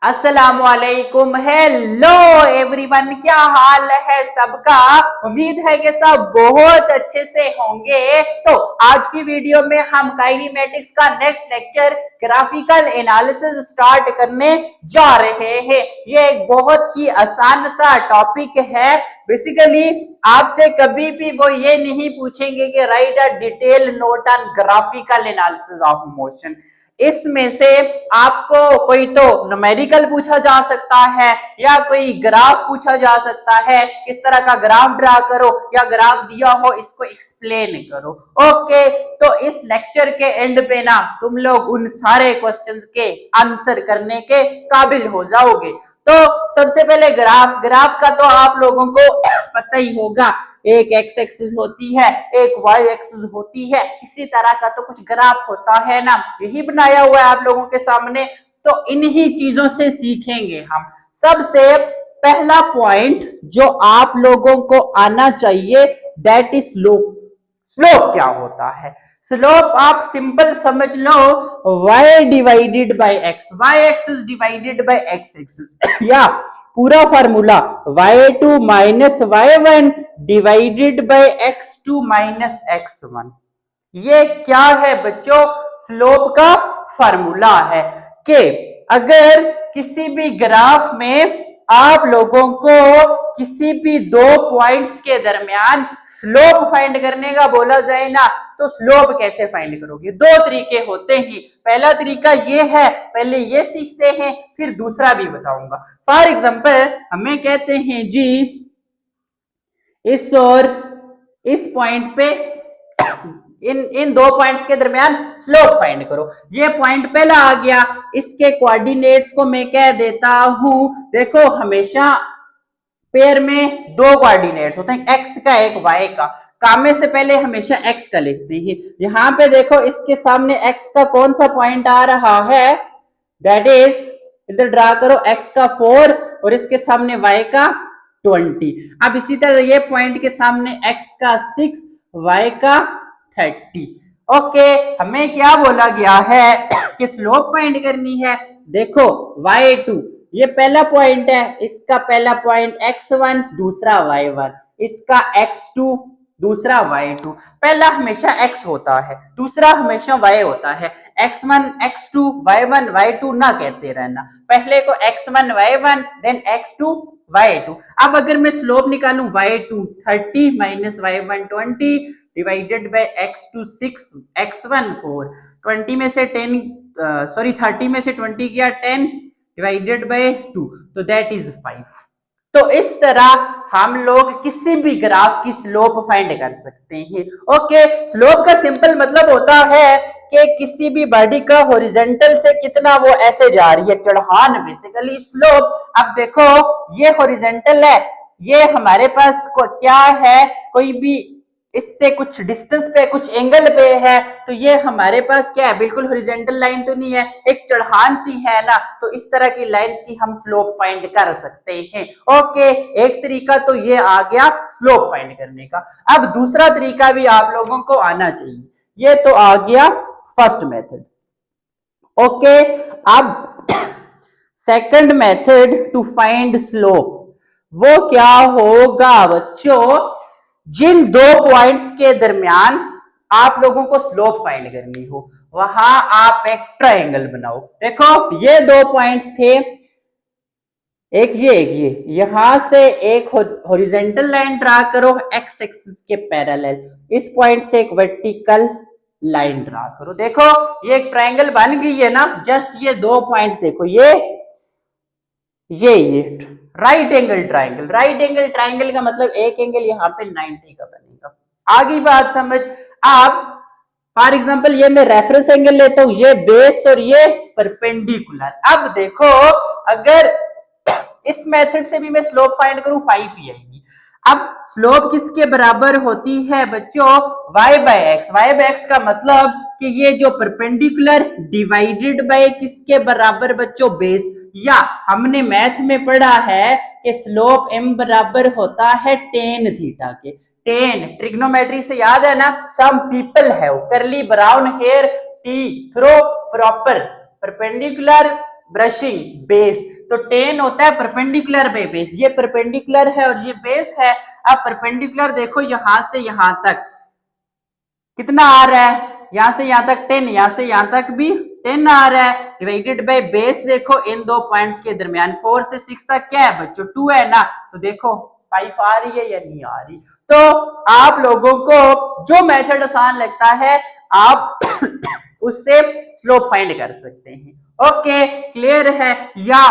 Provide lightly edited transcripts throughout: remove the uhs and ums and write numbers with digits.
अस्सलामुअलैकुम। Hello everyone, क्या हाल है सबका। उम्मीद है कि सब बहुत अच्छे से होंगे। तो आज की वीडियो में हम काइनेमेटिक्स का next lecture graphical analysis start करने जा रहे हैं। ये एक बहुत ही आसान सा टॉपिक है। बेसिकली आपसे कभी भी वो ये नहीं पूछेंगे कि right a detail note on graphical analysis of motion. इसमें से आपको कोई तो न्यूमेरिकल पूछा जा सकता है या कोई ग्राफ पूछा जा सकता है, किस तरह का ग्राफ ड्रा करो या ग्राफ दिया हो इसको एक्सप्लेन करो। ओके, तो इस लेक्चर के एंड पे ना तुम लोग उन सारे क्वेश्चंस के आंसर करने के काबिल हो जाओगे। तो सबसे पहले ग्राफ का तो आप लोगों को पता ही होगा, एक एक्स एक्सिस होती है, एक वाई एक्सिस होती है, इसी तरह का तो कुछ ग्राफ होता है ना, यही बनाया हुआ है आप लोगों के सामने। तो इन्हीं चीजों से सीखेंगे हम। सबसे पहला पॉइंट जो आप लोगों को आना चाहिए दैट इज स्लोप। स्लोप क्या होता है? स्लोप आप सिंपल समझ लो, y divided by x, y axis divided by x axis, या पूरा formula y2 minus y1 divided by x2 minus x1। ये क्या है बच्चों? स्लोप का फार्मूला है कि अगर किसी भी ग्राफ में आप लोगों को किसी भी दो पॉइंट्स के दरमियान स्लोप फाइंड करने का बोला जाए ना, तो स्लोप कैसे फाइंड करोगे? दो तरीके होते हैं। पहला तरीका ये है, पहले ये सीखते हैं फिर दूसरा भी बताऊंगा। फॉर एग्जांपल हमें कहते हैं जी इस और इस पॉइंट पे इन दो पॉइंट्स के दरमियान स्लोप फाइंड करो। ये पॉइंट पहला आ गया, इसके कोऑर्डिनेट्स को मैं कह देता हूं, देखो हमेशा पेयर में दो कोऑर्डिनेट्स होते हैं, एक्स का एक वाई का। काम में से पहले हमेशा एक्स का लिखते हैं। यहां पे देखो इसके सामने एक्स का कौन सा पॉइंट आ रहा है, दैट इज, इधर ड्रा करो, एक्स का 4 और इसके सामने वाई का 20। अब इसी तरह ये पॉइंट के सामने एक्स का 6, वाई का 30। ओके, हमें क्या बोला गया है कि स्लोप फाइंड करनी है। देखो y2 ये पहला पॉइंट है, इसका पहला पॉइंट x1, दूसरा y1, इसका x2, दूसरा y2। पहला हमेशा x होता है, दूसरा हमेशा y होता है। x1 x2 y1 y2 ना कहते रहना, पहले को x1 y1 then x2 y2। अब अगर मैं स्लोप निकालूं y2 30 minus y1 20 divided by x2 6 x1 4, 20 में से 10 30 में से 20 किया 10 डिवाइडेड बाय 2, तो दैट इज 5। तो इस तरह हम लोग किसी भी ग्राफ की स्लोप फाइंड कर सकते हैं। ओके, स्लोप का सिंपल मतलब होता है कि किसी भी बॉडी का हॉरिजॉन्टल से कितना वो ऐसे जा रही है, चढ़ान बेसिकली स्लोप। अब देखो ये हॉरिजॉन्टल है, ये हमारे पास क्या है, कोई भी इससे कुछ डिस्टेंस पे कुछ एंगल पे है, तो ये हमारे पास क्या है, बिल्कुल हॉरिजॉन्टल लाइन तो नहीं है, एक चढ़ान सी है ना। तो इस तरह की लाइंस की हम स्लोप फाइंड कर सकते हैं। ओके, एक तरीका तो ये आ गया स्लोप फाइंड करने का। अब दूसरा तरीका भी आप लोगों को आना चाहिए, ये तो आ गया फर्स्ट मेथड। ओके, अब second method to find slope, वो क्या होगा बच्चों? जिन दो पॉइंट्स के दरमियान आप लोगों को स्लोप फाइंड करनी हो, वहां आप एक ट्रायंगल बनाओ। देखो ये दो पॉइंट्स थे, एक ये, यहां से एक हॉरिजॉन्टल लाइन ड्रा करो एक्स एक्सिस के पैरेलल, इस पॉइंट से एक वर्टिकल लाइन ड्रा करो। देखो ये एक ट्रायंगल बन गई है ना। जस्ट ये दो पॉइंट्स देखो, ये right angle triangle. Right angle triangle का मतलब एक एंगल यहाँ पे 90 का बनेगा। आगे बात समझ। अब फॉर एग्जांपल ये मैं रेफरेंस एंगल लेता हूं, ये बेस और ये परपेंडिकुलर। अब देखो अगर इस मेथड से भी मैं स्लोप फाइंड करूं 5 ही आएगी। अब स्लोप किसके बराबर होती है बच्चों? y by x. y by x का मतलब कि ये जो परपेंडिकुलर डिवाइडेड बाय किसके बराबर बच्चों? बेस। या हमने मैथ में पढ़ा है कि स्लोप m बराबर होता है tan थीटा के। tan ट्रिग्नोमेट्री से याद है ना, some people have curly brown hair T through proper perpendicular brushing base, तो टेन होता है परपेंडिकुलर पे बेस, ये परपेंडिकुलर है और ये बेस है। अब परपेंडिकुलर देखो यहां से यहां तक कितना आ रहा है, यहां से यहां तक 10, यहां से यहां तक भी 10 आ रहा है, डिवाइडेड बाय बेस देखो इन दो पॉइंट्स के दरमियान 4 से 6 तक क्या है बच्चों 2 है ना, तो देखो 5 आ रही है या नहीं आ रही। तो आप लोगों को जो मेथड आसान लगता है आप उससे स्लोप फाइंड कर सकते हैं। ओके क्लियर है। या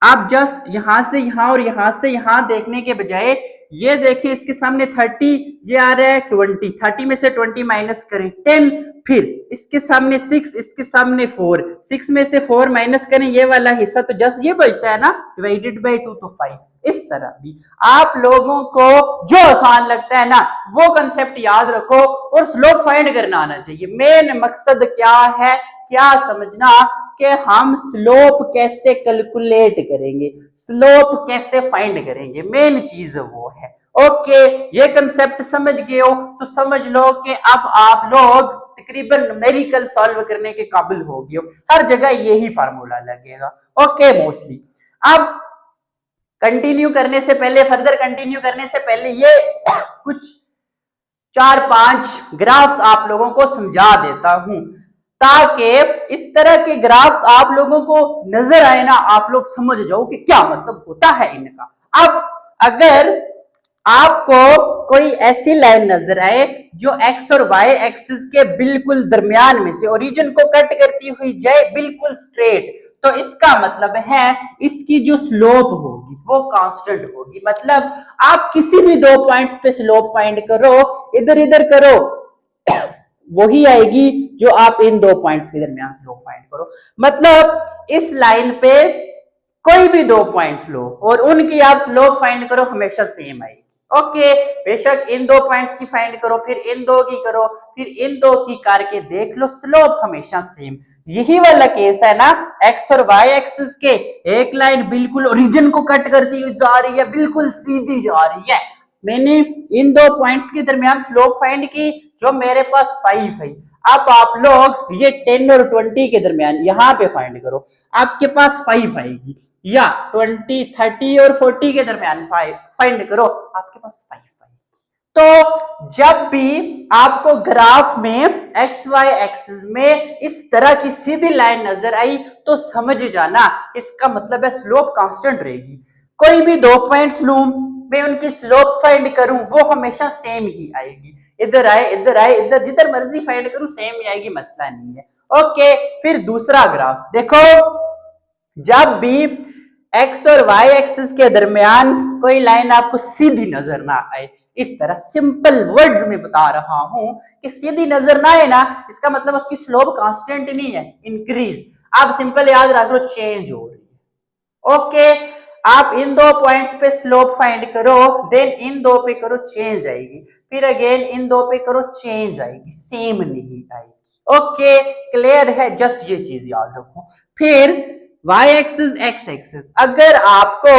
आप जस्ट यहां से यहां और यहां से यहां देखने के बजाय ये देखिए इसके सामने 30, ये आ रहा है 20, 30 में से 20 माइनस करें 10, फिर इसके सामने 6, इसके सामने 4, 6 में से 4 माइनस करें ये वाला हिस्सा, तो जस्ट ये बचता है ना डिवाइडेड बाय 2, तो 5। इस तरह भी आप लोगों को जो आसान लगता है ना वो कंसेप्ट याद रखो और स्लोप फाइंड करना आना चाहिए। मेन मकसद क्या है, क्या समझना कि हम स्लोप कैसे कैलकुलेट करेंगे, स्लोप कैसे फाइंड करेंगे, मेन चीज वो है। ओके ये कंसेप्ट समझ गए हो तो समझ लो कि अब आप लोग तकरीबन न्यूमेरिकल सॉल्व करने के काबिल हो गए हो, हर जगह यही फार्मूला लगेगा। ओके मोस्टली अब कंटिन्यू करने से पहले, फर्दर कंटिन्यू करने से पहले ये कुछ 4-5 ग्राफ्स आप लोगों को समझा देता हूं ताकि इस तरह के ग्राफ्स आप लोगों को नजर आए ना, आप लोग समझ जाओ कि क्या मतलब होता है इनका। अब अगर आपको कोई ऐसी लाइन नजर आए जो एक्स और वाई एक्सिस के बिल्कुल दरमियान में से ओरिजिन को कट करती हुई जाए बिल्कुल स्ट्रेट, तो इसका मतलब है इसकी जो स्लोप होगी वो कांस्टेंट होगी। मतलब आप किसी भी दो पॉइंट्स पे स्लोप फाइंड करो, इधर इधर करो वही आएगी जो आप इन दो पॉइंट्स के दरमियान स्लोप फाइंड करो। मतलब इस लाइन पे कोई भी दो पॉइंट्स लो और उनकी आप स्लोप फाइंड करो हमेशा सेम आएगी। ओके बेशक इन दो पॉइंट्स की फाइंड करो, फिर इन दो की करो, फिर इन दो की करके देख लो स्लोप हमेशा सेम। यही वाला केस है ना एक्स और वाई एक्सिस के, एक लाइन बिल्कुल ओरिजिन को कट करती हुई जा रही है, बिल्कुल सीधी जा रही है। मैंने इन दो पॉइंट्स के दरमियान स्लोप फाइंड की जो मेरे पास 5 है। अब आप लोग ये 10 और 20 के दरमियान यहां पे फाइंड करो, आपके पास 5 आएगी, या 20, 30 और 40 के दरमियान फाइंड करो, आपके पास 5 आएगी। तो जब भी आपको ग्राफ में एक्स वाई एक्सिस में इस तरह की सीधी लाइन नजर आई तो समझ जाना इसका मतलब है स्लोप कांस्टेंट रहेगी। कोई भी दो पॉइंट्स लूं, मैं उनकी स्लोप फाइंड करूं वो हमेशा सेम ही आएगी, इधर आए इधर आए इधर जिधर मर्जी फाइंड करूं सेम ही आएगी, मसला नहीं है। ओके फिर दूसरा ग्राफ देखो, जब भी एक्स और वाई एक्सिस के दरमियान कोई लाइन आपको सीधी नजर ना आए, इस तरह सिंपल वर्ड्स में बता रहा हूं कि सीधी नजर ना आए ना इसका मतलब उसकी स्लोप कांस्टेंट नहीं है, इंक्रीज। आप सिंपल याद रख लो चेंज हो रही है। ओके आप इन दो पॉइंट्स पे स्लोप फाइंड करो, देन इन दो पे करो चेंज आएगी, फिर अगेन इन दो पे करो चेंज आएगी, सेम नहीं आएगी। ओके क्लियर है, जस्ट ये चीज याद रखो। फिर y एक्सिस x एक्सिस, अगर आपको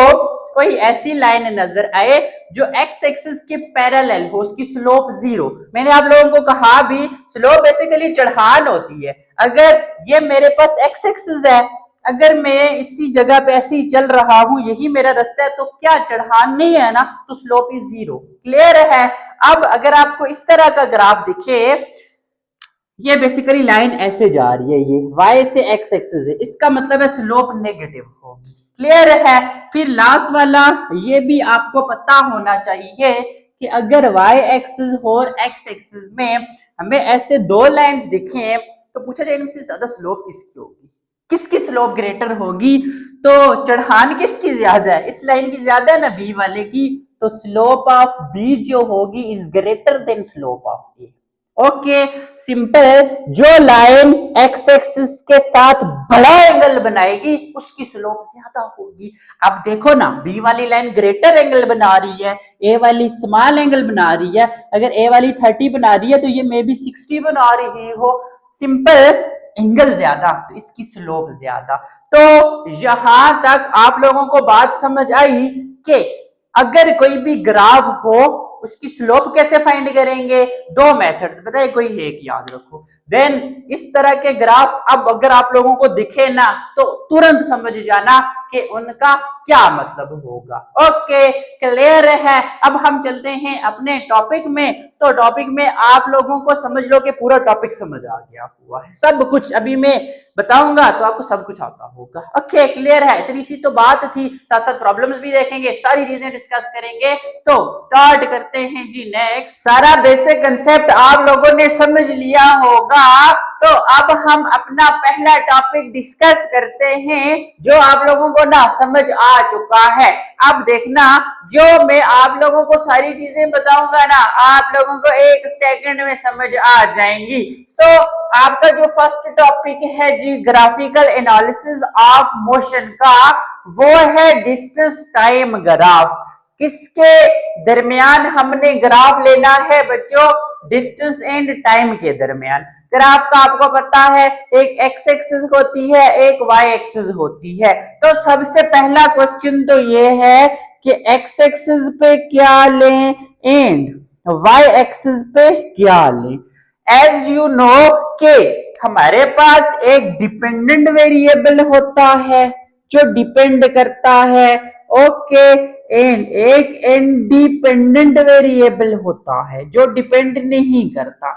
कोई ऐसी लाइन नजर आए जो x एक्सिस के पैरेलल हो, उसकी स्लोप 0, मैंने आप लोगों को कहा भी स्लोप बेसिकली चढ़ान होती है। अगर ये मेरे पास x एक्सिस है, अगर मैं इसी जगह पे ऐसे ही चल रहा हूं, यही मेरा रास्ता है, तो क्या चढ़ान नहीं है ना, तो स्लोप इज 0। क्लियर है। अब अगर आपको इस तरह का ग्राफ दिखे, ये बेसिकली लाइन ऐसे जा रही है, ये y से x एक्सिस है, इसका मतलब है स्लोप नेगेटिव होगी। क्लियर है। फिर लास्ट वाला ये भी आपको पता होना चाहिए कि अगर y एक्सिस और x एक्सिस में हमें ऐसे दो लाइंस दिखे तो पूछा जाए इनमें से ज्यादा स्लोप किसकी होगी, किसकी स्लोप ग्रेटर होगी, तो चढ़ान किसकी ज्यादा है, इस लाइन की ज्यादा है ना बी वाले की, तो स्लोप ऑफ बी जो होगी is greater than slope of A. Okay simple, जो लाइन एक्स एक्सिस के साथ बड़ा एंगल बनाएगी उसकी स्लोप ज्यादा होगी। अब देखो ना बी वाली लाइन ग्रेटर एंगल बना रही है, ए वाली स्मॉल एंगल बना रही है, अगर ए वाली 30 बना रही है तो ये मे बी 60 बना रही हो, सिंपल एंगल ज्यादा तो इसकी स्लोप ज्यादा। तो यहां तक आप लोगों को बात समझ आई कि अगर कोई भी ग्राफ हो उसकी स्लोप कैसे फाइंड करेंगे? दो मेथड्स बताए, कोई एक याद रखो। देन इस तरह के ग्राफ अब अगर आप लोगों को दिखे ना तो तुरंत समझ जाना कि उनका क्या मतलब होगा। ओके, क्लियर है। अब हम चलते हैं अपने टॉपिक में। तो टॉपिक में आप लोगों को समझ लो कि पूरा टॉपिक समझ आ गया हुआ है, सब कुछ अभी मैं बताऊंगा तो आपको सब कुछ आता होगा। ओके, क्लियर है। इतनी सी तो बात थी, साथ साथ प्रॉब्लम्स भी देखेंगे, सारी चीजें डिस्कस करेंगे। तो स्टार्ट करते हैं जी। नेक्स्ट, सारा बेसिक कंसेप्ट आप लोगों ने समझ लिया होगा, तो अब हम अपना पहला टॉपिक डिस्कस करते हैं जो आप लोगों को ना समझ आ चुका है। अब देखना, जो मैं आप लोगों को सारी चीजें बताऊंगा ना, आप लोगों को एक सेकंड में समझ आ जाएंगी। सो आपका जो फर्स्ट टॉपिक है जी ग्राफिकल एनालिसिस ऑफ मोशन का, वो है डिस्टेंस टाइम ग्राफ। किसके दरमियान हमने ग्राफ लेना है बच्चों? डिस्टेंस एंड टाइम के दरमियान। ग्राफ का आपको पता है एक एक्स एक्सिस होती है, एक वाई एक्सिस होती है। तो सबसे पहला क्वेश्चन तो ये है कि एक्स एक्सिस पे क्या लें एंड वाई एक्सिस पे क्या लें। एज यू नो के हमारे पास एक डिपेंडेंट वेरिएबल होता है जो डिपेंड करता है, ओके, एंड एक इंडिपेंडेंट वेरिएबल होता है जो डिपेंड नहीं करता।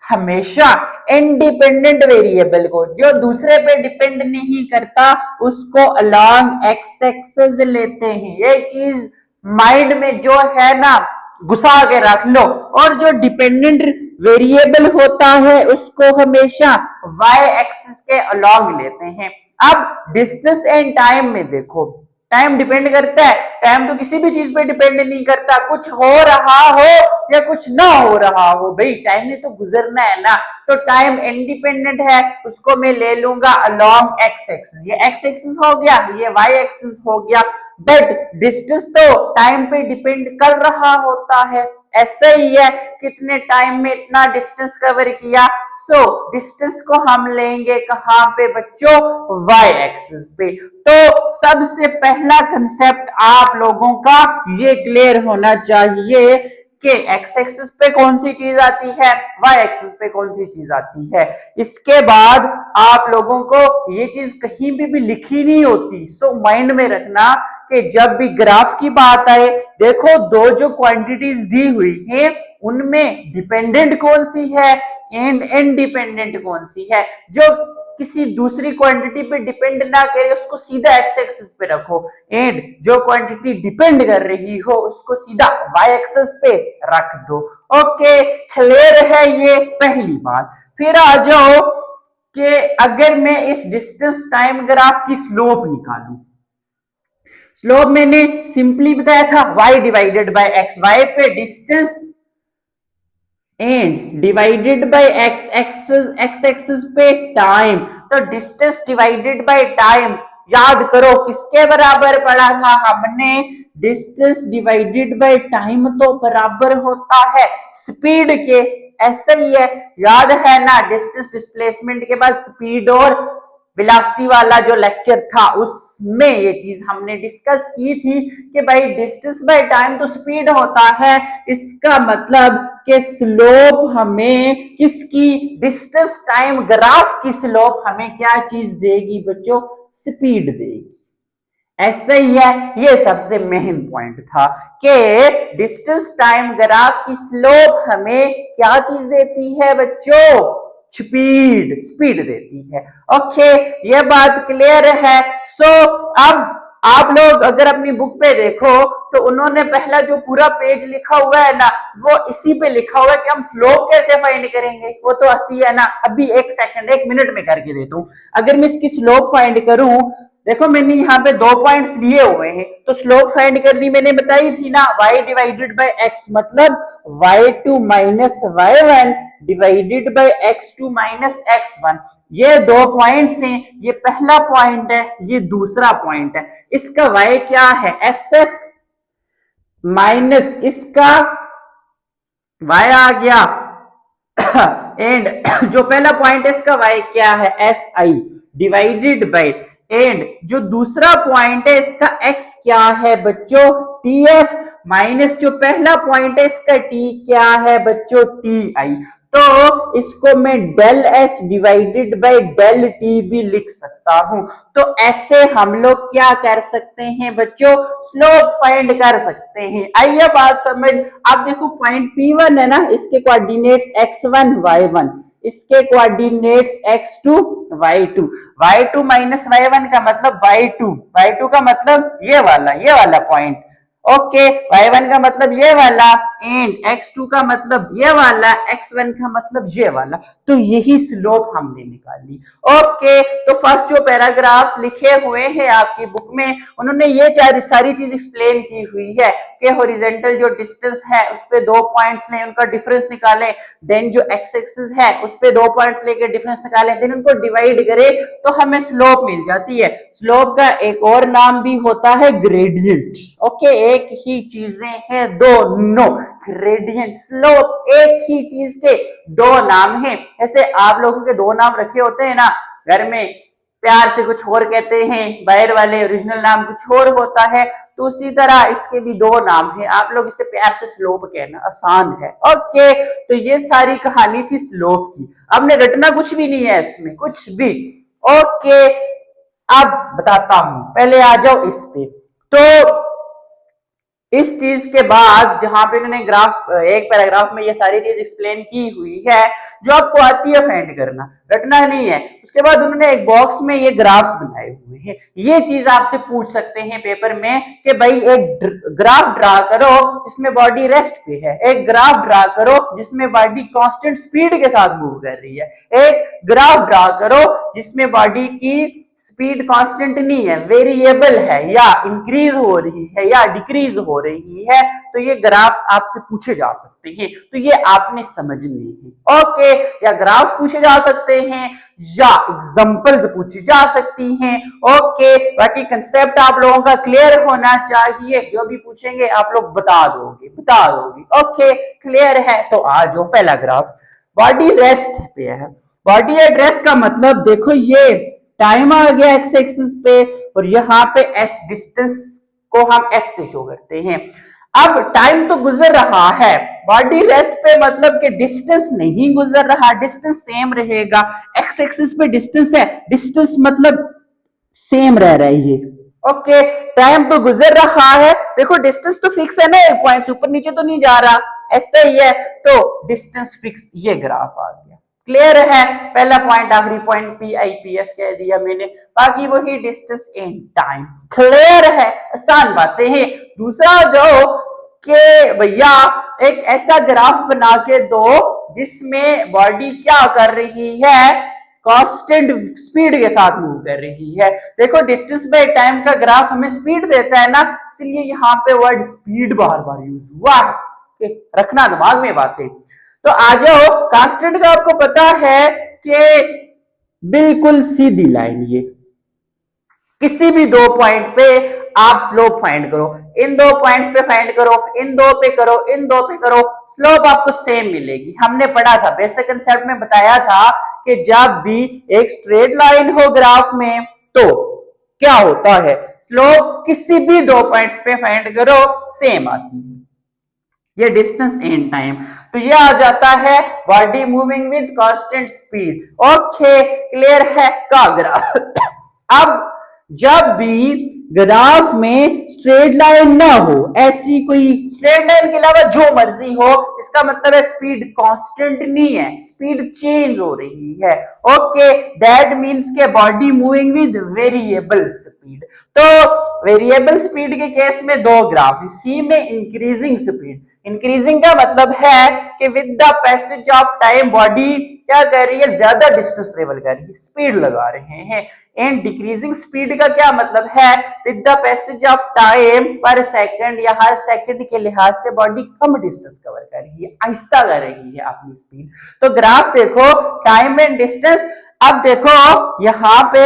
हमेशा इंडिपेंडेंट वेरिएबल को, जो दूसरे पे डिपेंड नहीं करता, उसको अलोंग एक्स एक्सिस लेते हैं। ये चीज माइंड में जो है ना घुसा के रख लो। और जो डिपेंडेंट वेरिएबल होता है उसको हमेशा वाई एक्सिस के अलोंग लेते हैं। अब डिस्टेंस एंड टाइम में देखो, टाइम डिपेंड करता है? टाइम तो किसी भी चीज पे डिपेंड नहीं करता, कुछ हो रहा हो या कुछ ना हो रहा हो, भाई टाइम ने तो गुजरना है ना। तो टाइम इंडिपेंडेंट है, उसको मैं ले लूंगा अलोंग एक्स एक्सिस। ये एक्स एक्सिस हो गया, ये वाई एक्सिस हो गया। बट डिस्टेंस तो टाइम पे डिपेंड कर रहा होता है। ऐसा ही है, कितने टाइम में इतना डिस्टेंस कवर किया। सो डिस्टेंस को हम लेंगे कहां पे बच्चों? वाई एक्सिस पे। तो सबसे पहला कंसेप्ट आप लोगों का ये क्लियर होना चाहिए कि एक्स एक्सिस पे कौन सी चीज आती है, वाई एक्सिस पे कौन सी चीज आती है। इसके बाद आप लोगों को ये चीज कहीं भी लिखी नहीं होती। सो माइंड में रखना कि जब भी ग्राफ की बात आए, देखो दो जो क्वांटिटीज दी हुई है उनमें डिपेंडेंट कौन सी है एंड इंडिपेंडेंट कौन सी है। जो किसी दूसरी क्वांटिटी पे डिपेंड ना करे उसको सीधा एक्स एक्सिस पे रखो, एंड जो क्वांटिटी डिपेंड कर रही हो उसको सीधा वाई एक्सिस पे रख दो। ओके, क्लियर है ये पहली बात। फिर आ जाओ कि अगर मैं इस डिस्टेंस टाइम ग्राफ की स्लोप निकालूं, स्लोप मैंने सिंपली बताया था y divided by x, Y पे distance and divided by x, x axis पे टाइम। तो डिस्टेंस डिवाइडेड बाय टाइम याद करो किसके बराबर पड़ा था हमने? डिस्टेंस डिवाइडेड बाय टाइम तो बराबर होता है स्पीड के। ऐसा ही है, याद है ना, डिस्टेंस डिस्प्लेसमेंट के बाद स्पीड और वेलोसिटी वाला जो लेक्चर था उसमें ये चीज हमने डिस्कस की थी कि भाई डिस्टेंस बाय टाइम तो स्पीड होता है। इसका मतलब कि स्लोप हमें किसकी? डिस्टेंस टाइम ग्राफ की स्लोप हमें क्या चीज देगी बच्चों? स्पीड देगी। ऐसा ही है, ये सबसे मेन पॉइंट था कि डिस्टेंस टाइम ग्राफ की स्लोप हमें क्या चीज देती है बच्चों? स्पीड देती है। ओके, ये बात क्लियर है। सो अब आप लोग अगर अपनी बुक पे देखो तो उन्होंने पहला जो पूरा पेज लिखा हुआ है ना, वो इसी पे लिखा हुआ है कि हम स्लोप कैसे फाइंड करेंगे। वो तो आती है ना, अभी एक सेकंड, एक मिनट में करके देता हूं। अगर मैं इसकी स्लोप फाइंड करूं, देखो मैंने यहाँ पे 2 पॉइंट्स लिए हुए हैं, तो स्लोप फाइंड करनी मैंने बताई थी ना, y डिवाइडेड बाय x, मतलब y2 minus y1 divided by x2 minus x1। ये 2 पॉइंट्स हैं, ये पहला पॉइंट है, ये दूसरा पॉइंट है। इसका y क्या है? sf माइनस इसका y आ गया एंड जो पहला पॉइंट है इसका y क्या है? si डिवाइडेड बाय, एंड जो दूसरा पॉइंट है इसका x क्या है बच्चों? tf माइनस जो पहला पॉइंट है इसका टी क्या है बच्चों, टी आई। तो इसको मैं del s divided by del t भी लिख सकता हूं। तो ऐसे हम लोग क्या कर सकते हैं बच्चों, स्लोप फाइंड कर सकते हैं। आइए बात समझ। आप देखो पॉइंट P1 है ना, इसके कोऑर्डिनेट्स x1 y1, इसके coordinates x2 y2, y2 minus y1 का मतलब y2, y2 का मतलब ये वाला पॉइंट, ओके, y1 का मतलब ये वाला, एंड x2 का मतलब ये वाला, x1 का मतलब ये वाला। तो यही स्लोप हमने निकाली। ओके, तो फर्स्ट जो पैराग्राफ्स लिखे हुए हैं आपकी बुक में, उन्होंने ये सारी चीज एक्सप्लेन की हुई है कि हॉरिजॉन्टल जो डिस्टेंस है उस पे 2 पॉइंट्स लें, उनका डिफरेंस निकालें, देन जो एक्स एक्सिस है उस पे 2 पॉइंट्स लेके डिफरेंस निकालें, देन उनको डिवाइड करें तो हमें स्लोप मिल जाती है। स्लोप का एक और नाम भी होता है ग्रेडियंट। ओके, एक ही चीजें हैं दोनों, ग्रेडियंट स्लोप एक ही चीज के दो नाम हैं। ऐसे आप लोगों के 2 नाम रखे होते हैं ना घर में, प्यार से कुछ और कहते हैं, बाहर वाले ओरिजिनल नाम कुछ और होता है, तो उसी तरह इसके भी 2 नाम हैं। आप लोग इसे प्यार से स्लोप कहना आसान है। ओके, तो ये सारी कहानी थी स्लोप की। अब ने रटना कुछ भी नहीं है इसमें, कुछ भी। ओके, अब बताता हूं, पहले आ जाओ इस पे। तो इस चीज के बाद जहां पे इन्होंने ग्राफ, एक पैराग्राफ में ये सारी चीज एक्सप्लेन की हुई है जो आपको आती है फाइंड करना, रटना नहीं है। उसके बाद उन्होंने एक बॉक्स में ये ग्राफ्स बनाए हुए हैं। ये चीज आपसे पूछ सकते हैं पेपर में कि भाई एक ग्राफ ड्रा करो जिसमें बॉडी रेस्ट पे है, एक ग्राफ ड्रा करो जिसमें बॉडी कांस्टेंट स्पीड के साथ मूव कर रही है, एक ग्राफ ड्रा करो जिसमें बॉडी की स्पीड कांस्टेंट नहीं है, वेरिएबल है, या इंक्रीज हो रही है या डिक्रीज हो रही है। तो ये ग्राफ्स आपसे पूछे जा सकते हैं, तो ये आपने समझने हैं। ओके, या ग्राफ्स पूछे जा सकते हैं या एग्जांपल्स पूछी जा सकती हैं। ओके, बाकी कंसेप्ट आप लोगों का क्लियर होना चाहिए, जो भी पूछेंगे आप लोग बता दोगे। ओके, क्लियर है? तो आ जाओ, पहला ग्राफ बॉडी रेस्ट पे है। बॉडी एट रेस्ट का मतलब देखो, ये टाइम आ गया एक्स एक्सिस पे, और यहां पे एस डिस्टेंस को हम एस से शो करते हैं। अब टाइम तो गुजर रहा है, बॉडी रेस्ट पे मतलब कि डिस्टेंस नहीं गुजर रहा, डिस्टेंस सेम रहेगा। एक्स एक्सिस पे डिस्टेंस है, डिस्टेंस मतलब सेम रह रहा है ये। ओके, टाइम तो गुजर रहा है, देखो डिस्टेंस तो फिक्स है ना, एक पॉइंट से ऊपर नीचे तो नहीं जा रहा, ऐसा ही है, तो डिस्टेंस फिक्स, ये ग्राफ आ गया। क्लियर है? पहला पॉइंट, आखिरी point P I P F कह दिया मैंने, बाकी वही डिस्टेंस एंड टाइम। क्लियर है? आसान बातें हैं। दूसरा जो कि भैया एक ऐसा ग्राफ बना के दो जिसमें बॉडी क्या कर रही है, कांस्टेंट स्पीड के साथ मूव कर रही है। देखो डिस्टेंस बाय टाइम का ग्राफ हमें स्पीड देता है ना, इसलिए यहां पे वर्ड स्पीड बार बार यूज हुआ है, रखना दिमाग में बातें। तो आ जाओ, कांस्टेंट का आपको पता है कि बिल्कुल सीधी लाइन, ये किसी भी 2 पॉइंट पे आप स्लोप फाइंड करो, इन 2 पॉइंट्स पे फाइंड करो, इन 2 पे करो, इन 2 पे करो, स्लोप आपको सेम मिलेगी। हमने पढ़ा था, बेसिक कंसेप्ट में बताया था कि जब भी एक स्ट्रेट लाइन हो ग्राफ में तो क्या होता है, स्लोप किसी भी 2 पॉइंट्स पे फाइंड करो सेम आती है। ये डिस्टेंस एंड टाइम, तो ये आ जाता है body moving with constant speed. Okay, clear है? का ग्राफ अब जब भी ग्राफ में स्ट्रेट लाइन ना हो, ऐसी कोई स्ट्रेट लाइन के अलावा जो मर्जी हो, इसका मतलब है स्पीड कांस्टेंट नहीं है, स्पीड चेंज हो रही है। ओके, दैट मींस के body moving with variable speed. तो वेरिएबल स्पीड के केस में 2 ग्राफ है। सी में इंक्रीजिंग स्पीड, इंक्रीजिंग का मतलब है कि with the passage of time body क्या कर रही है, ज्यादा डिस्टेंस ट्रेवल कर रही है, स्पीड लगा रहे हैं। एंड डिक्रीजिंग स्पीड का क्या मतलब है, with the passage of time पर सेकंड या हर सेकंड के लिहाज से बॉडी कम डिस्टेंस कवर कर रही है, आहिस्ता कर रही है अपनी स्पीड। तो ग्राफ देखो, टाइम एंड डिस्टेंस। अब देखो यहां पे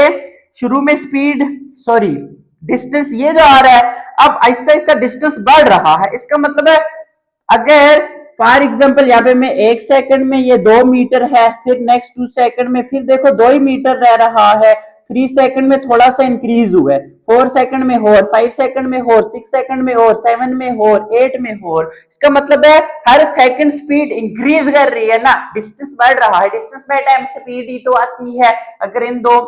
शुरू में स्पीड, सॉरी डिस्टेंस ये जो आ रहा है, अब आहिस्ता आहिस्ता डिस्टेंस बढ़ रहा है। इसका मतलब है अगर फॉर एग्जाम्पल यहाँ पे मैं 1 सेकंड में ये 2 मीटर है, फिर नेक्स्ट 2 सेकंड में फिर देखो 2 ही मीटर रह रहा है, 3 सेकंड में थोड़ा सा इंक्रीज हुआ है, 4 सेकंड में और, 5 सेकंड में और, 6 सेकंड में और, 7 में और, 8 में और। इसका मतलब है हर सेकंड स्पीड इंक्रीज कर रही है ना, डिस्टेंस बढ़ रहा है, डिस्टेंस बाय टाइम स्पीड ही तो आती है। अगर इन दो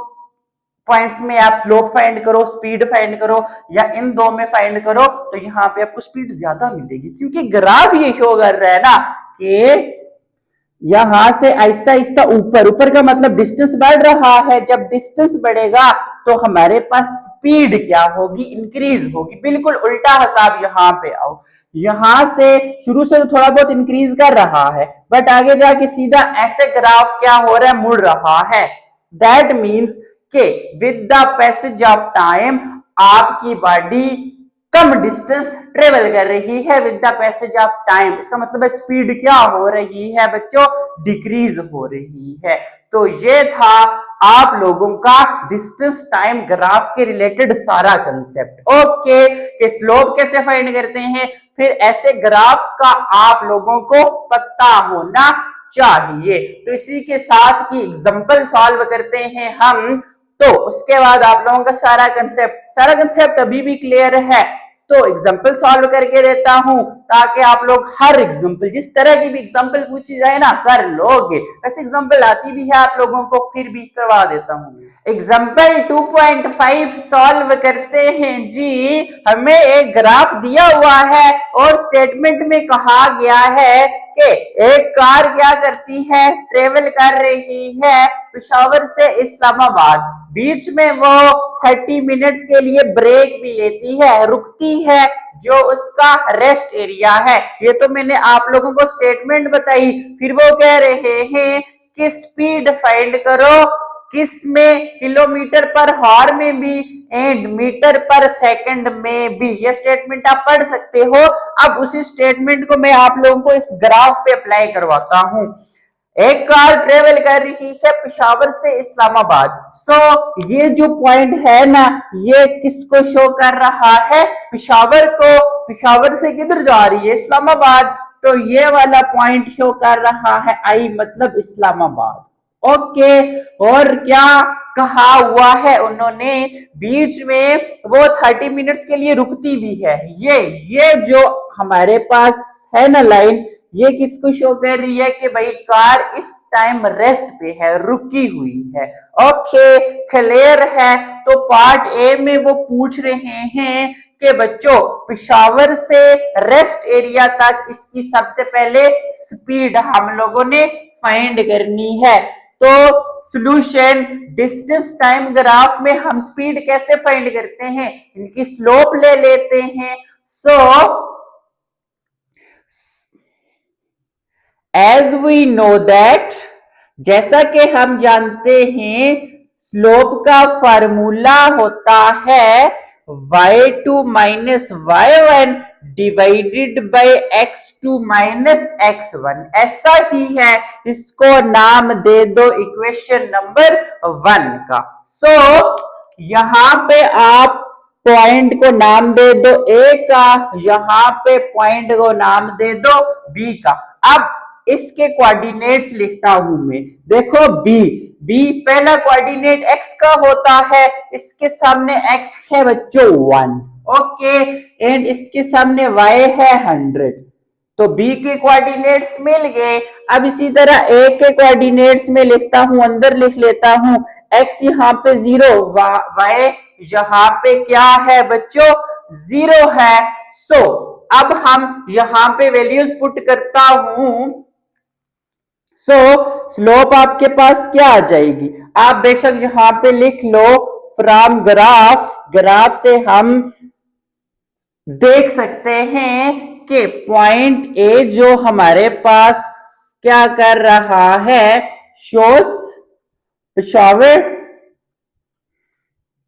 पॉइंट्स में आप स्लोप फाइंड करो, स्पीड फाइंड करो, या इन दो में फाइंड करो, तो यहाँ पे आपको स्पीड ज्यादा मिलेगी, क्योंकि ग्राफ ये शो कर रहा है ना कि यहां से आहिस्ता आहिस्ता ऊपर, ऊपर का मतलब डिस्टेंस बढ़ रहा है। जब डिस्टेंस बढ़ेगा तो हमारे पास स्पीड क्या होगी, इंक्रीज होगी। बिल्कुल उल्टा हिसाब यहाँ पे आओ, यहां से शुरू से तो थोड़ा बहुत इंक्रीज कर रहा है, बट आगे जाके सीधा ऐसे ग्राफ क्या हो रहा है, मुड़ रहा है। दैट मीन्स के with the passage of time आपकी बॉडी कम डिस्टेंस ट्रेवल कर रही है with the passage of time. इसका मतलब है स्पीड क्या हो रही है बच्चों, डिक्रीज हो रही है। तो ये था आप लोगों का डिस्टेंस टाइम ग्राफ के रिलेटेड सारा कंसेप्ट। ओके, कि स्लोप कैसे फाइंड करते हैं, फिर ऐसे ग्राफ्स का आप लोगों को पता होना चाहिए। तो इसी के साथ की एग्जांपल सॉल्व करते हैं हम, तो उसके बाद आप लोगों का सारा कंसेप्ट अभी भी क्लियर है। तो एग्जांपल सॉल्व करके देता हूं ताकि आप लोग हर एग्जांपल, जिस तरह की भी एग्जांपल पूछी जाए ना, कर लोगे। वैसे एग्जांपल आती भी है आप लोगों को, फिर भी करवा देता हूं। एग्जांपल 2.5 सॉल्व करते हैं जी। हमें एक ग्राफ दिया हुआ है और स्टेटमेंट में कहा गया है कि एक कार क्या करती है, ट्रेवल कर रही है पेशावर से इस्लामाबाद, बीच में वो 30 मिनट्स के लिए ब्रेक भी लेती है, रुकती है, जो उसका रेस्ट एरिया है। ये तो मैंने आप लोगों को स्टेटमेंट बताई। फिर वो कह रहे हैं कि स्पीड फाइंड करो, किस में, किलोमीटर पर हॉर में भी एंड मीटर पर सेकंड में भी। ये स्टेटमेंट आप पढ़ सकते हो। अब उसी स्टेटमेंट को मैं आप लोगों को इस ग्राफ पे अप्लाई करवाता हूं। एक कार ट्रेवल कर रही है पेशावर से इस्लामाबाद। ये जो पॉइंट है ना, ये किसको शो कर रहा है, पेशावर को। पेशावर से किधर जा रही है, इस्लामाबाद। तो ये वाला पॉइंट शो कर रहा है आई, मतलब इस्लामाबाद। ओके, और क्या कहा हुआ है उन्होंने, बीच में वो 30 मिनट्स के लिए रुकती भी है। ये जो हमारे पास है ना लाइन, ये किसको शो कर रही है कि भाई कार इस टाइम रेस्ट पे है, रुकी हुई है। ओके, क्लियर है। तो पार्ट ए में वो पूछ रहे हैं कि बच्चों पेशावर से रेस्ट एरिया तक इसकी सबसे पहले स्पीड हम लोगों ने फाइंड करनी है। तो सॉल्यूशन, डिस्टेंस टाइम ग्राफ में हम स्पीड कैसे फाइंड करते हैं, इनकी स्लोप ले लेते हैं। एज वी नो दैट, जैसा कि हम जानते हैं, स्लोप का फार्मूला होता है y2 minus y1 divided by x2 minus x1। ऐसा ही है, इसको नाम दे दो इक्वेशन नंबर 1 का। यहां पे आप पॉइंट को नाम दे दो A का, यहां पे पॉइंट को नाम दे दो B का। अब इसके कोऑर्डिनेट्स लिखता हूं मैं। देखो B पहला कोऑर्डिनेट x का होता है, इसके सामने x है बच्चों 1। ओके, एंड इसके सामने y है 100। तो B के कोऑर्डिनेट्स मिल गए। अब इसी तरह A के कोऑर्डिनेट्स में लिखता हूं, अंदर लिख लेता हूं, x यहाँ पे 0, y यहाँ पे क्या है बच्चों, 0 है। अब हम यहां पे वैल्यूज पुट करता हूं। स्लोप आपके पास क्या आ जाएगी, आप बेशक यहां पे लिख लो फ्रॉम ग्राफ से हम देख सकते हैं कि पॉइंट ए जो हमारे पास क्या कर रहा है, शोस पेशावर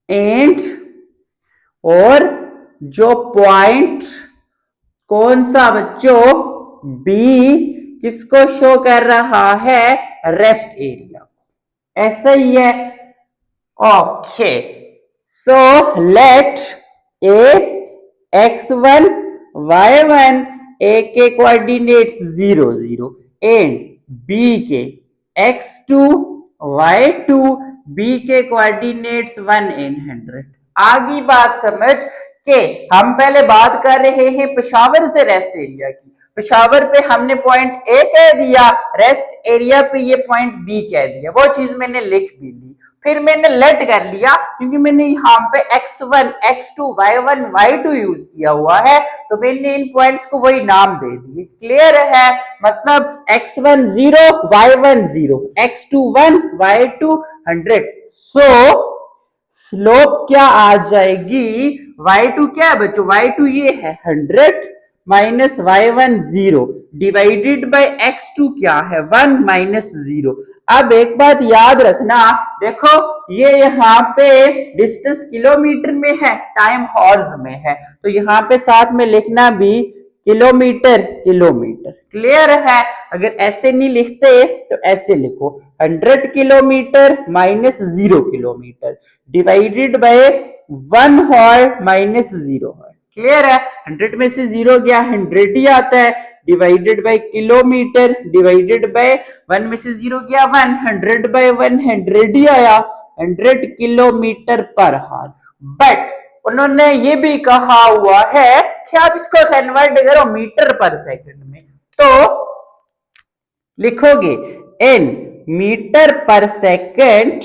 एंड, और जो पॉइंट कौन सा बच्चों, बी, किसको शो कर रहा है, रेस्ट एरिया। ऐसा ही है। ओके, लेट ए x1 y1 ए के कोऑर्डिनेट्स 0 0 एंड बी के x2 y2 बी के कोऑर्डिनेट्स 1 एंड 100। आगे बात समझ के हम पहले बात कर रहे हैं पेशावर से रेस्ट एरिया की। पेशावर पे हमने पॉइंट ए कह दिया, रेस्ट एरिया पे ये पॉइंट बी कह दिया, वो चीज मैंने लिख भी ली। फिर मैंने लेट कर लिया क्योंकि मैंने यहाँ पे x1 x2 y1 y2 use किया हुआ है, तो मैंने इन पॉइंट्स को वही नाम दे दिए। क्लियर है? मतलब x1 0 y1 0 x2 1 y2 100। सो स्लोप क्या आ जाएगी? y2 क्या है बच्चों? y2 ये है 100 minus y1 0 divided by x2 क्या है? 1 माइनस 0। अब एक बात याद रखना, देखो ये यहाँ पे डिस्टेंस किलोमीटर में है, टाइम हॉर्स में है, तो यहाँ पे साथ में लिखना भी किलोमीटर किलोमीटर। क्लियर है? अगर ऐसे नहीं लिखते तो ऐसे लिखो 100 kilometre minus 0 kilometre divided by 1 hour minus 0 hour. Clear है? 100 में से 0 गया 100 ही आता है, divided by kilometre divided by 1 में से 0 गया 1, 100 बाय 1 100 ही आया, 100 किलोमीटर पर हार। बट उन्होंने ये भी कहा हुआ है कि आप इसको कन्वर्ट करो मीटर पर सेकंड में, तो लिखोगे इन मीटर पर सेकंड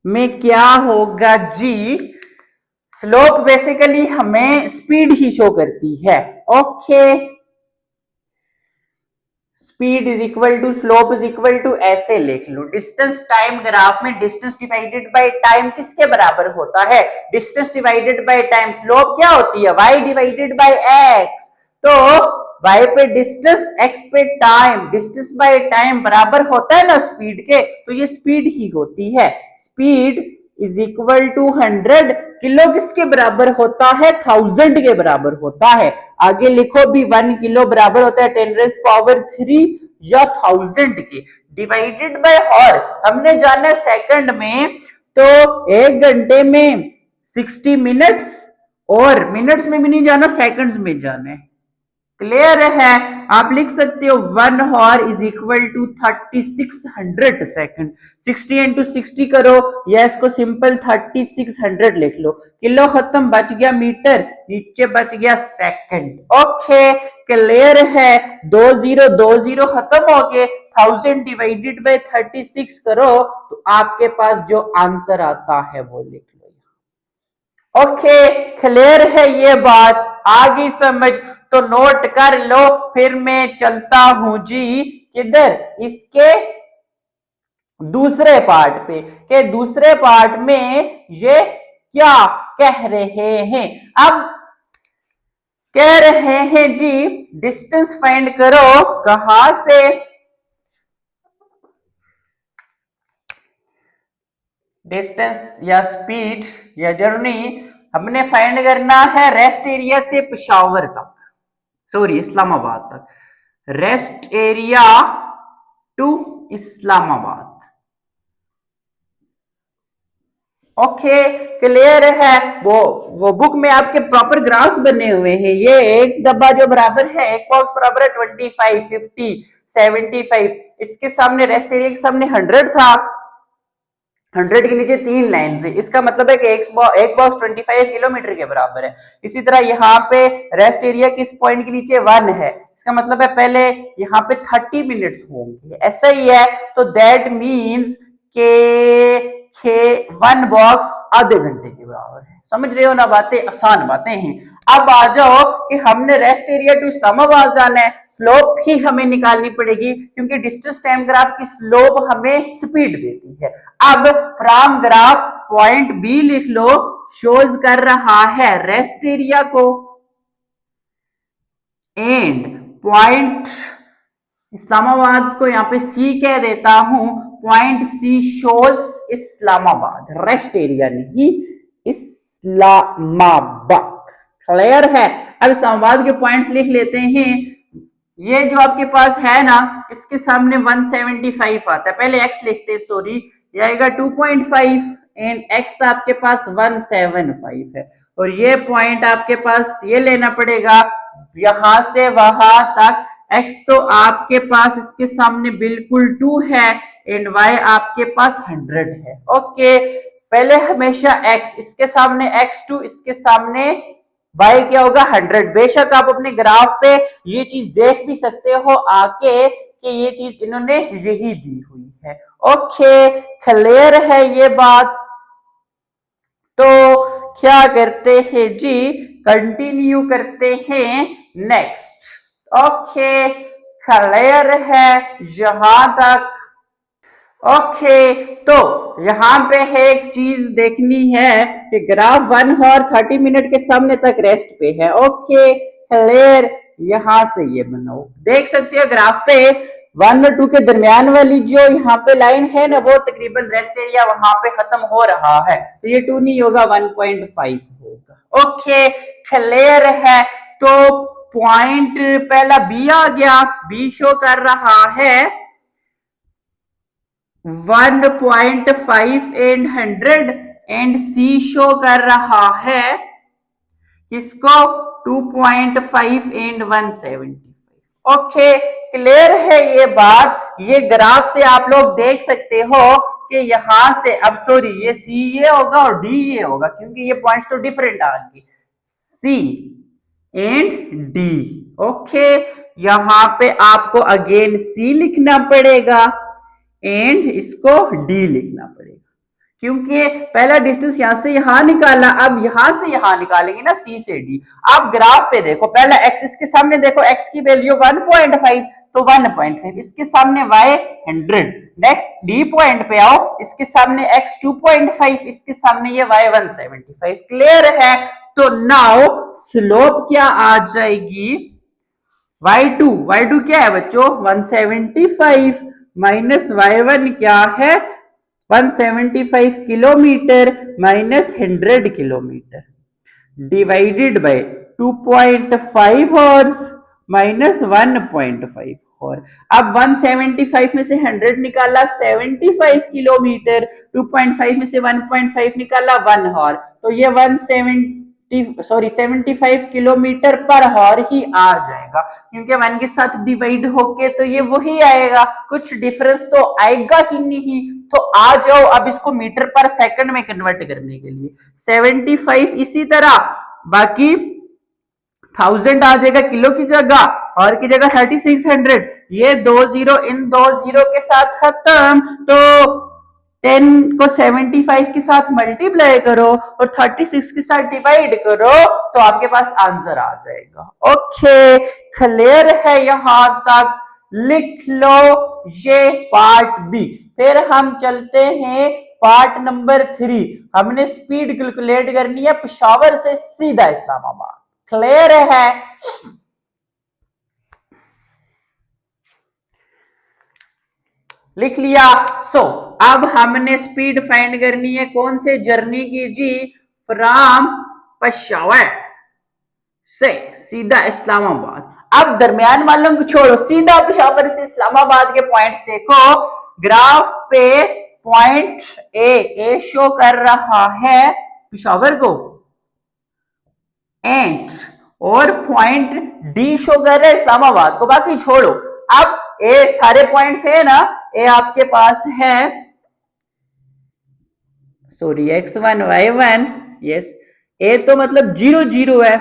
में क्या होगा जी? स्लोप बेसिकली हमें स्पीड ही शो करती है। Okay, speed is equal to slope is equal to, ऐसे लिख लो। डिस्टेंस टाइम ग्राफ में डिस्टेंस डिवाइडेड बाय टाइम किसके बराबर होता है? Distance divided by time. Slope क्या होती है? y divided by x। तो y पे डिस्टेंस, x पे टाइम, डिस्टेंस बाय टाइम बराबर होता है ना स्पीड के, तो ये स्पीड ही होती है। Speed is equal to 100, kilo किसके बराबर होता है? 1000 के बराबर होता है। आगे लिखो भी 1 किलो बराबर होता है 10⁻³ या 1000 के, डिवाइडेड बाय हॉर हमने जाना सेकंड में, तो 1 घंटे में 60 मिनट्स, और मिनट्स में भी नहीं जाना, सेकंड्स में जाना है। क्लियर है? आप लिख सकते हो 1 hour is equal to 3600 second. 60 into 60 करो या इसको सिंपल 3600 लिख लो। किलो खत्म, बच गया मीटर, नीचे बच गया सेकंड। ओके, क्लियर है? 20 खत्म हो गए, 1000 डिवाइडेड बाय 36 करो तो आपके पास जो आंसर आता है वो लिख लो। ओके, क्लियर है ये बात? आगे समझ तो नोट कर लो। फिर मैं चलता हूं जी किधर? इसके दूसरे पार्ट पे, के दूसरे पार्ट में ये क्या कह रहे हैं? अब कह रहे हैं जी डिस्टेंस फाइंड करो। कहां से? डिस्टेंस या स्पीड या जर्नी हमने फाइंड करना है रेस्ट एरिया से पेशावर तक, सॉरी इस्लामाबाद तक, rest area to Islamabad. Okay, clear है? वो बुक में आपके प्रॉपर ग्राफ्स बने हुए हैं। ये एक डब्बा जो बराबर है, एक बॉक्स बराबर है 25 50 75, इसके सामने रेस्ट एरिया के सामने 100 था, 100 के नीचे 3 लाइन है, इसका मतलब है कि एक बॉक्स 25 किलोमीटर के बराबर है। इसी तरह यहाँ पे रेस्ट एरिया किस पॉइंट के नीचे 1 है, इसका मतलब है पहले यहाँ पे 30 मिनट्स होंगे, ऐसा ही है। तो दैट मीन्स के 1 बॉक्स आधे घंटे के बराबर है। समझ रहे हो ना? बातें आसान बातें हैं। अब आ जाओ कि हमने रेस्ट एरिया टू इस्लामाबाद जाना है, स्लोप ही हमें निकालनी पड़ेगी क्योंकि डिस्टेंस टाइम ग्राफ की स्लोप हमें स्पीड देती है। अब फ्रॉम ग्राफ पॉइंट बी लिख लो, शोज कर रहा है रेस्ट एरिया को, एंड पॉइंट इस्लामाबाद को यहां पे सी कह देता हूं, point C shows Islamabad, rest area नहीं इस्लामाबाद। क्लियर है? अब इस्लामाबाद के पॉइंट्स लिख लेते हैं। ये जो आपके पास है ना, इसके सामने 175 आता है, पहले x लिखते हैं, सॉरी, ये आएगा 2.5, एंड x आपके पास 175 है, और ये पॉइंट आपके पास ये लेना पड़ेगा यहां से वहां तक। x तो आपके पास इसके सामने बिल्कुल 2 है एंड y आपके पास 100 है। ओके, पहले हमेशा x इसके सामने x2, इसके सामने y क्या होगा 100। बेशक आप अपने ग्राफ पे ये चीज देख भी सकते हो आके कि ये चीज इन्होंने यही दी हुई है। ओके, क्लियर है ये बात। तो क्या करते हैं जी, कंटिन्यू करते हैं नेक्स्ट। ओके, क्लियर है यहां तक। ओके, तो यहां पे है एक चीज देखनी है कि ग्राफ 1 और 30 मिनट के सामने तक रेस्ट पे है। ओके, क्लियर, यहां से ये बनाओ, देख सकते हो ग्राफ पे 1 और 2 के दरमियान वाली जो यहाँ पे लाइन है ना, वो तकरीबन रेस्ट एरिया वहां पे खत्म हो रहा है, तो ये 2 नहीं होगा 1.5 होगा। ओके, क्लियर है। तो पॉइंट पहला बी आ गया, बी शो कर रहा है 1.5 एंड 100 एंड सी शो कर रहा है किसको 2.5 एंड 175। ओके, क्लियर है ये बात। ये ग्राफ से आप लोग देख सकते हो कि यहां से, अब सॉरी ये सी ये होगा और डी ये होगा क्योंकि ये पॉइंट्स तो डिफरेंट आ गए, सी एंड डी। ओके, यहां पे आपको अगेन सी लिखना पड़ेगा एंड इसको डी लिखना पड़ेगा क्योंकि पहला डिस्टेंस यहां से यहां निकाला, अब यहां से यहां निकालेंगे ना सी से डी। आप ग्राफ पे देखो, पहला x इसके सामने देखो, x की वैल्यू 1.5 तो 1.5, इसके सामने y 100। नेक्स्ट डी पॉइंट पे आओ, इसके सामने x 2.5, इसके सामने ये y 175। क्लियर है। तो नाउ स्लोप क्या आ जाएगी, y2 क्या है बच्चों 175 माइनस y1 क्या है 175 kilometre minus 100 kilometre divided by 2.5 hours minus 1.5 horse. अब 175 में से 100 निकाला 75 किलोमीटर, 2.5 में से 1.5 निकाला 1 हॉर, तो ये 75 किलोमीटर पर हॉर ही आ जाएगा क्योंकि 1 के साथ डिवाइड होके तो ये वही आएगा, कुछ डिफरेंस तो आएगा ही नहीं। तो आ जाओ अब इसको मीटर पर सेकंड में कन्वर्ट करने के लिए 75 इसी तरह, बाकी 1000 आ जाएगा किलो की जगह और की जगह 3600, ये 2 जीरो इन 2 जीरो के साथ खत्म। तो 10 को 75 के साथ मल्टीप्लाई करो और 36 के साथ डिवाइड करो तो आपके पास आंसर आ जाएगा। ओके, क्लियर है यहां तक, लिख लो ये पार्ट बी। फिर हम चलते हैं पार्ट नंबर 3। हमने स्पीड कैलकुलेट करनी है पेशावर से सीधा इस्लामाबाद। क्लियर है। लिख लिया। सो अब हमने स्पीड फाइंड करनी है कौन से जर्नी की जी, फ्रॉम पेशावर से सीधा इस्लामाबाद। अब दरमियान वालों को छोड़ो, सीधा पेशावर से इस्लामाबाद के पॉइंट्स देखो। ग्राफ पे पॉइंट ए शो कर रहा है पेशावर को एंड और पॉइंट डी शो कर रहा है इस्लामाबाद को, बाकी छोड़ो। अब ए सारे पॉइंट्स है ना, ए आपके पास है सॉरी x1 y1, यस ए तो मतलब 0 0 है,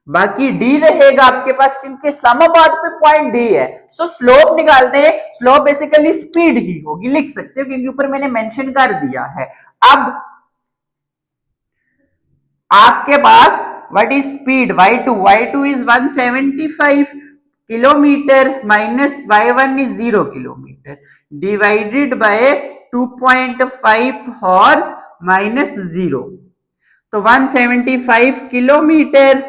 बाकी डी रहेगा आपके पास क्योंकि इस्लामाबाद पे पॉइंट डी है। सो स्लोप निकालते हैं, स्लोप बेसिकली स्पीड ही होगी, लिख सकते हो क्योंकि ऊपर मैंने मेंशन कर दिया है। अब आपके पास what is speed y2 is 175 kilometre minus y1 is 0 kilometre divided by 2.5 hours minus 0, तो 175 किलोमीटर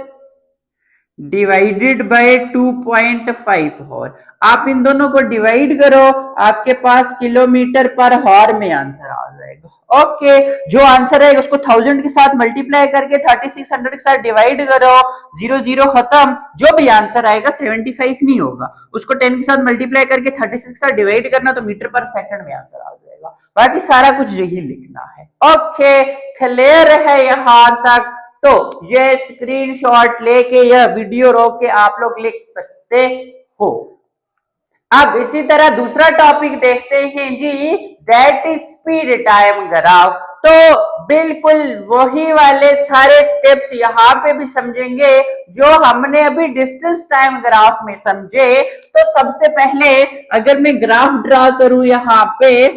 डिवाइडेड बाय 2.5 हॉर। आप इन दोनों को डिवाइड करो, आपके पास किलोमीटर पर हॉर में आंसर आ जाएगा। ओके, जो आंसर है उसको 1000 के साथ मल्टीप्लाई करके 3600 के साथ डिवाइड करो, 0 0 खत्म। जो भी आंसर आएगा 75 नहीं होगा, उसको 10 के साथ मल्टीप्लाई करके 36 के साथ डिवाइड करना, तो मीटर पर सेकंड में आंसर आ जाएगा। बाकी सारा कुछ यही लिखना है। ओके, क्लियर है यहां तक? तो ये स्क्रीनशॉट लेके या वीडियो रोक के आप लोग लिख सकते हो। अब इसी तरह दूसरा टॉपिक देखते हैं जी, that is speed time graph. तो बिल्कुल वही वाले सारे स्टेप्स यहां पे भी समझेंगे जो हमने अभी डिस्टेंस टाइम ग्राफ में समझे। तो सबसे पहले अगर मैं ग्राफ ड्रा करूं यहां पे,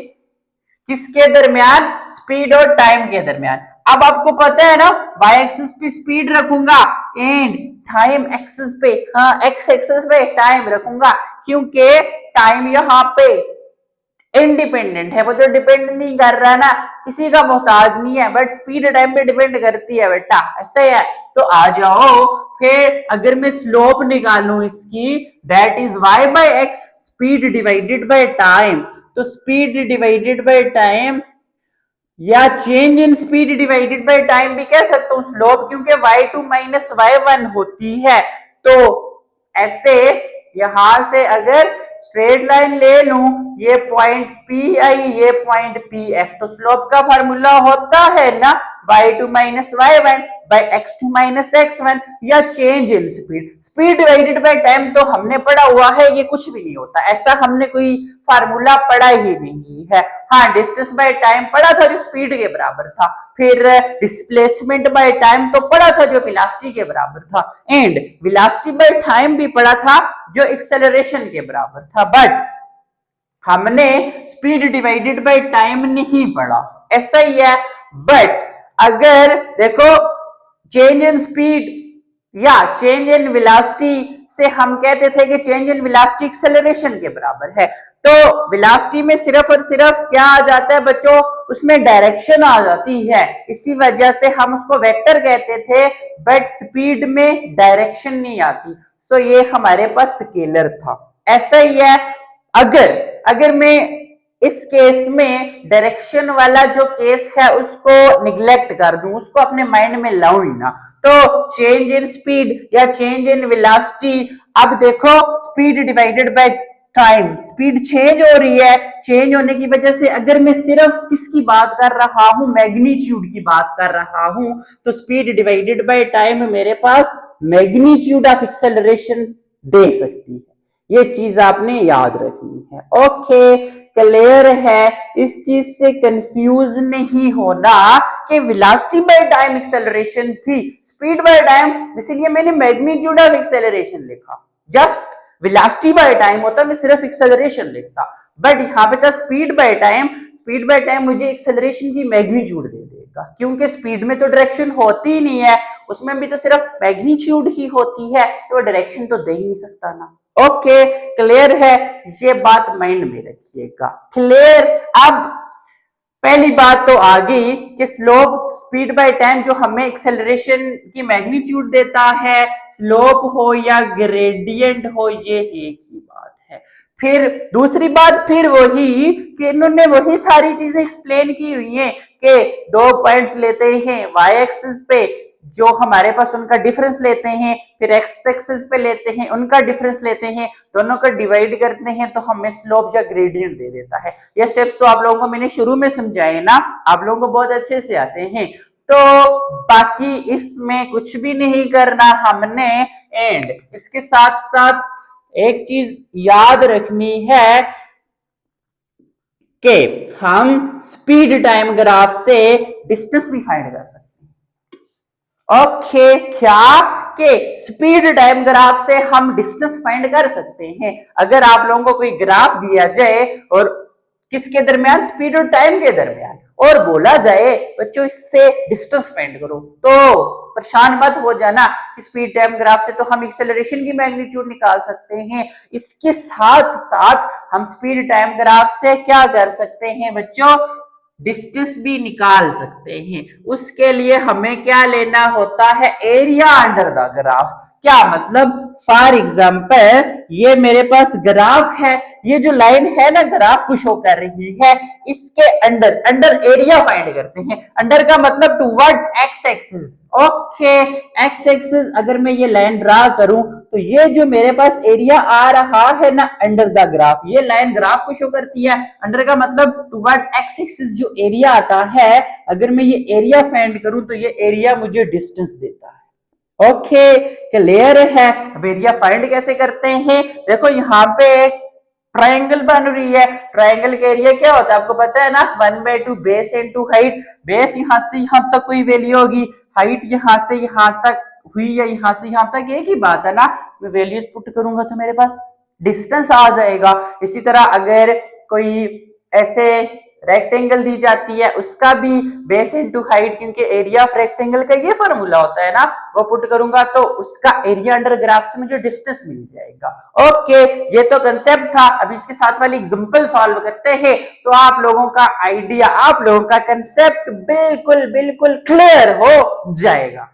किसके दरमियान? स्पीड और टाइम के दरमियान। अब आपको पता है ना, वाई एक्सिस पे स्पीड रखूंगा एंड टाइम एक्सिस पे, हाँ एक्स एक्सिस पे टाइम रखूंगा, क्योंकि टाइम यहाँ पे इंडिपेंडेंट है, वो तो डिपेंड नहीं कर रहा ना, किसी का मोहताज नहीं है, बट स्पीड टाइम पे डिपेंड करती है बेटा, ऐसे है। तो आ जाओ फिर, अगर मैं स्लोप निकालूं इसकी, that is y by x, speed divided by time. तो स्पीड डिवाइडेड बाय टाइम या change in speed divided by time भी कह सकता हूं स्लोप, क्योंकि y2 माइनस y1 होती है। तो ऐसे यहां से अगर स्ट्रेट लाइन ले लूं, ये पॉइंट पी आई, ये पॉइंट पी एफ, तो स्लोप का फार्मूला होता है ना y2 minus y1 bye x2 minus x1, या change in speed. Speed divided by time तो हमने पढ़ा हुआ है, ये कुछ भी नहीं होता, ऐसा हमने कोई फार्मूला पढ़ा ही नहीं है। हाँ, डिस्टेंस बाय टाइम पढ़ा था जो स्पीड के बराबर था, फिर डिस्प्लेसमेंट बाय टाइम तो पढ़ा था जो वेलोसिटी के बराबर था, एंड वेलोसिटी बाय टाइम भी पढ़ा था जो एक्सेलरेशन के बराबर था। बट हमने स्पीड डिवाइडेड बाय टाइम नहीं पढ़ा, ऐसा ही है। बट अगर देखो, चेंज इन स्पीड या चेंज इन वेलोसिटी से हम कहते थे कि चेंज इन वेलोसिटी एक्सेलरेशन के बराबर है। तो वेलोसिटी में सिर्फ और सिर्फ क्या आ जाता है बच्चों, उसमें डायरेक्शन आ जाती है, इसी वजह से हम उसको वेक्टर कहते थे। बट स्पीड में डायरेक्शन नहीं आती, सो ये हमारे पास स्केलर था, ऐसा ही है। अगर मैं इस केस में डायरेक्शन वाला जो केस है उसको निग्लेक्ट कर दूं, उसको अपने माइंड में लाऊं ही ना, तो चेंज इन स्पीड या चेंज इन वेलोसिटी, अब देखो speed divided by time, speed change हो रही है, चेंज होने की वजह से अगर मैं सिर्फ किसकी बात कर रहा हूं, मैग्नीट्यूड की बात कर रहा हूं, तो स्पीड डिवाइडेड बाय टाइम मेरे पास मैग्नीट्यूड ऑफ एक्सेलरेशन दे सकती है। ये चीज आपने याद रखनी है। ओके, क्लियर है? इस चीज से कंफ्यूज नहीं होना कि वेलोसिटी बाय टाइम एक्सेलरेशन थी, स्पीड बाय टाइम, इसलिए मैंने मैग्नीट्यूड ऑफ एक्सेलरेशन लिखा। जस्ट वेलोसिटी बाय टाइम होता, मैं सिर्फ एक्सेलरेशन लिखता, बट यहाँ पे था speed by time. Speed by time मुझे एक्सेलरेशन की मैग्नीट्यूड दे देगा, क्योंकि स्पीड में तो डायरेक्शन होती ही नहीं है, उसमें भी तो सिर्फ मैग्नीट्यूड ही होती है, तो डायरेक्शन तो दे ही नहीं सकता ना। ओके, क्लियर है? ये बात माइंड में रखिएगा। क्लियर? अब पहली बात तो आ गई कि स्लोप स्पीड बाय टाइम जो हमें एक्सेलरेशन की मैग्नीट्यूड देता है, स्लोप हो या ग्रेडियंट हो, ये एक ही बात है। फिर दूसरी बात फिर वही कि इन्होंने वही सारी चीजें एक्सप्लेन की हुई हैं कि दो पॉइंट्स लेते हैं वाई एक्सिस पे, जो हमारे पास उनका डिफरेंस लेते हैं, फिर एक्स एक्सिस पे लेते हैं, उनका डिफरेंस लेते हैं, दोनों को डिवाइड करते हैं, तो हमें स्लोप या ग्रेडियंट दे देता है। ये स्टेप्स तो आप लोगों को मैंने शुरू में समझाए ना, आप लोगों को बहुत अच्छे से आते हैं। तो बाकी इसमें कुछ भी नहीं करना हमने, एंड इसके साथ साथ एक चीज याद रखनी है कि हम स्पीड टाइम ग्राफ से डिस्टेंस भी फाइंड कर सकते हैं। ओके, क्या कि स्पीड टाइम ग्राफ से हम डिस्टेंस फाइंड कर सकते हैं। अगर आप लोगों को कोई ग्राफ दिया जाए और किसके दरमियान, स्पीड और टाइम के दरमियान, और बोला जाए बच्चों इससे डिस्टेंस फाइंड करो, तो परेशान मत हो जाना कि स्पीड टाइम ग्राफ से तो हम एक्सेलरेशन की मैग्नीट्यूड निकाल सकते हैं। इसके साथ साथ हम स्पीड टाइम ग्राफ से क्या कर सकते हैं बच्चों, डिस्टेंस भी निकाल सकते हैं। उसके लिए हमें क्या लेना होता है, एरिया अंडर द ग्राफ। क्या मतलब, फॉर एग्जाम्पल ये मेरे पास ग्राफ है, ये जो लाइन है ना ग्राफ को शो कर रही है, इसके अंडर अंडर एरिया फाइंड करते हैं। अंडर का मतलब towards x axis. Okay, x axis अगर मैं ये लाइन ड्रा करूं तो ये जो मेरे पास एरिया आ रहा है ना अंडर द ग्राफ, ये लाइन ग्राफ को शो करती है। अंडर का मतलब टुवर्ड्स एक्स एक्सिस जो एरिया आता है, अगर मैं ये एरिया फाइंड करूं तो ये एरिया मुझे डिस्टेंस देता है। ओके, क्लियर है। अब एरिया फाइंड कैसे करते हैं, देखो यहाँ पे एक ट्रायंगल बन रही है। ट्रायंगल का एरिया क्या होता है आपको पता है ना, 1/2 बेस इनटू हाइट। बेस यहां से यहां तक कोई वैल्यू होगी, हाइट यहां से यहां तक हुई या यहां से यहां तक, एक ही बात है ना। मैं वैल्यूज पुट करूंगा तो मेरे पास डिस्टेंस आ जाएगा। इसी तरह अगर कोई ऐसे रेक्टेंगल दी जाती है, उसका भी बेस इनटू हाइट, क्योंकि एरिया ऑफ रेक्टेंगल का ये फॉर्मूला होता है ना, वो पुट करूंगा तो उसका एरिया अंडर ग्राफ से मुझे डिस्टेंस मिल जाएगा। ओके, ये तो कंसेप्ट था। अब इसके साथ वाली एग्जांपल सॉल्व करते हैं तो आप लोगों का आइडिया, आप लोगों का कंसेप्ट बिल्कुल बिल्कुल क्लियर हो जाएगा।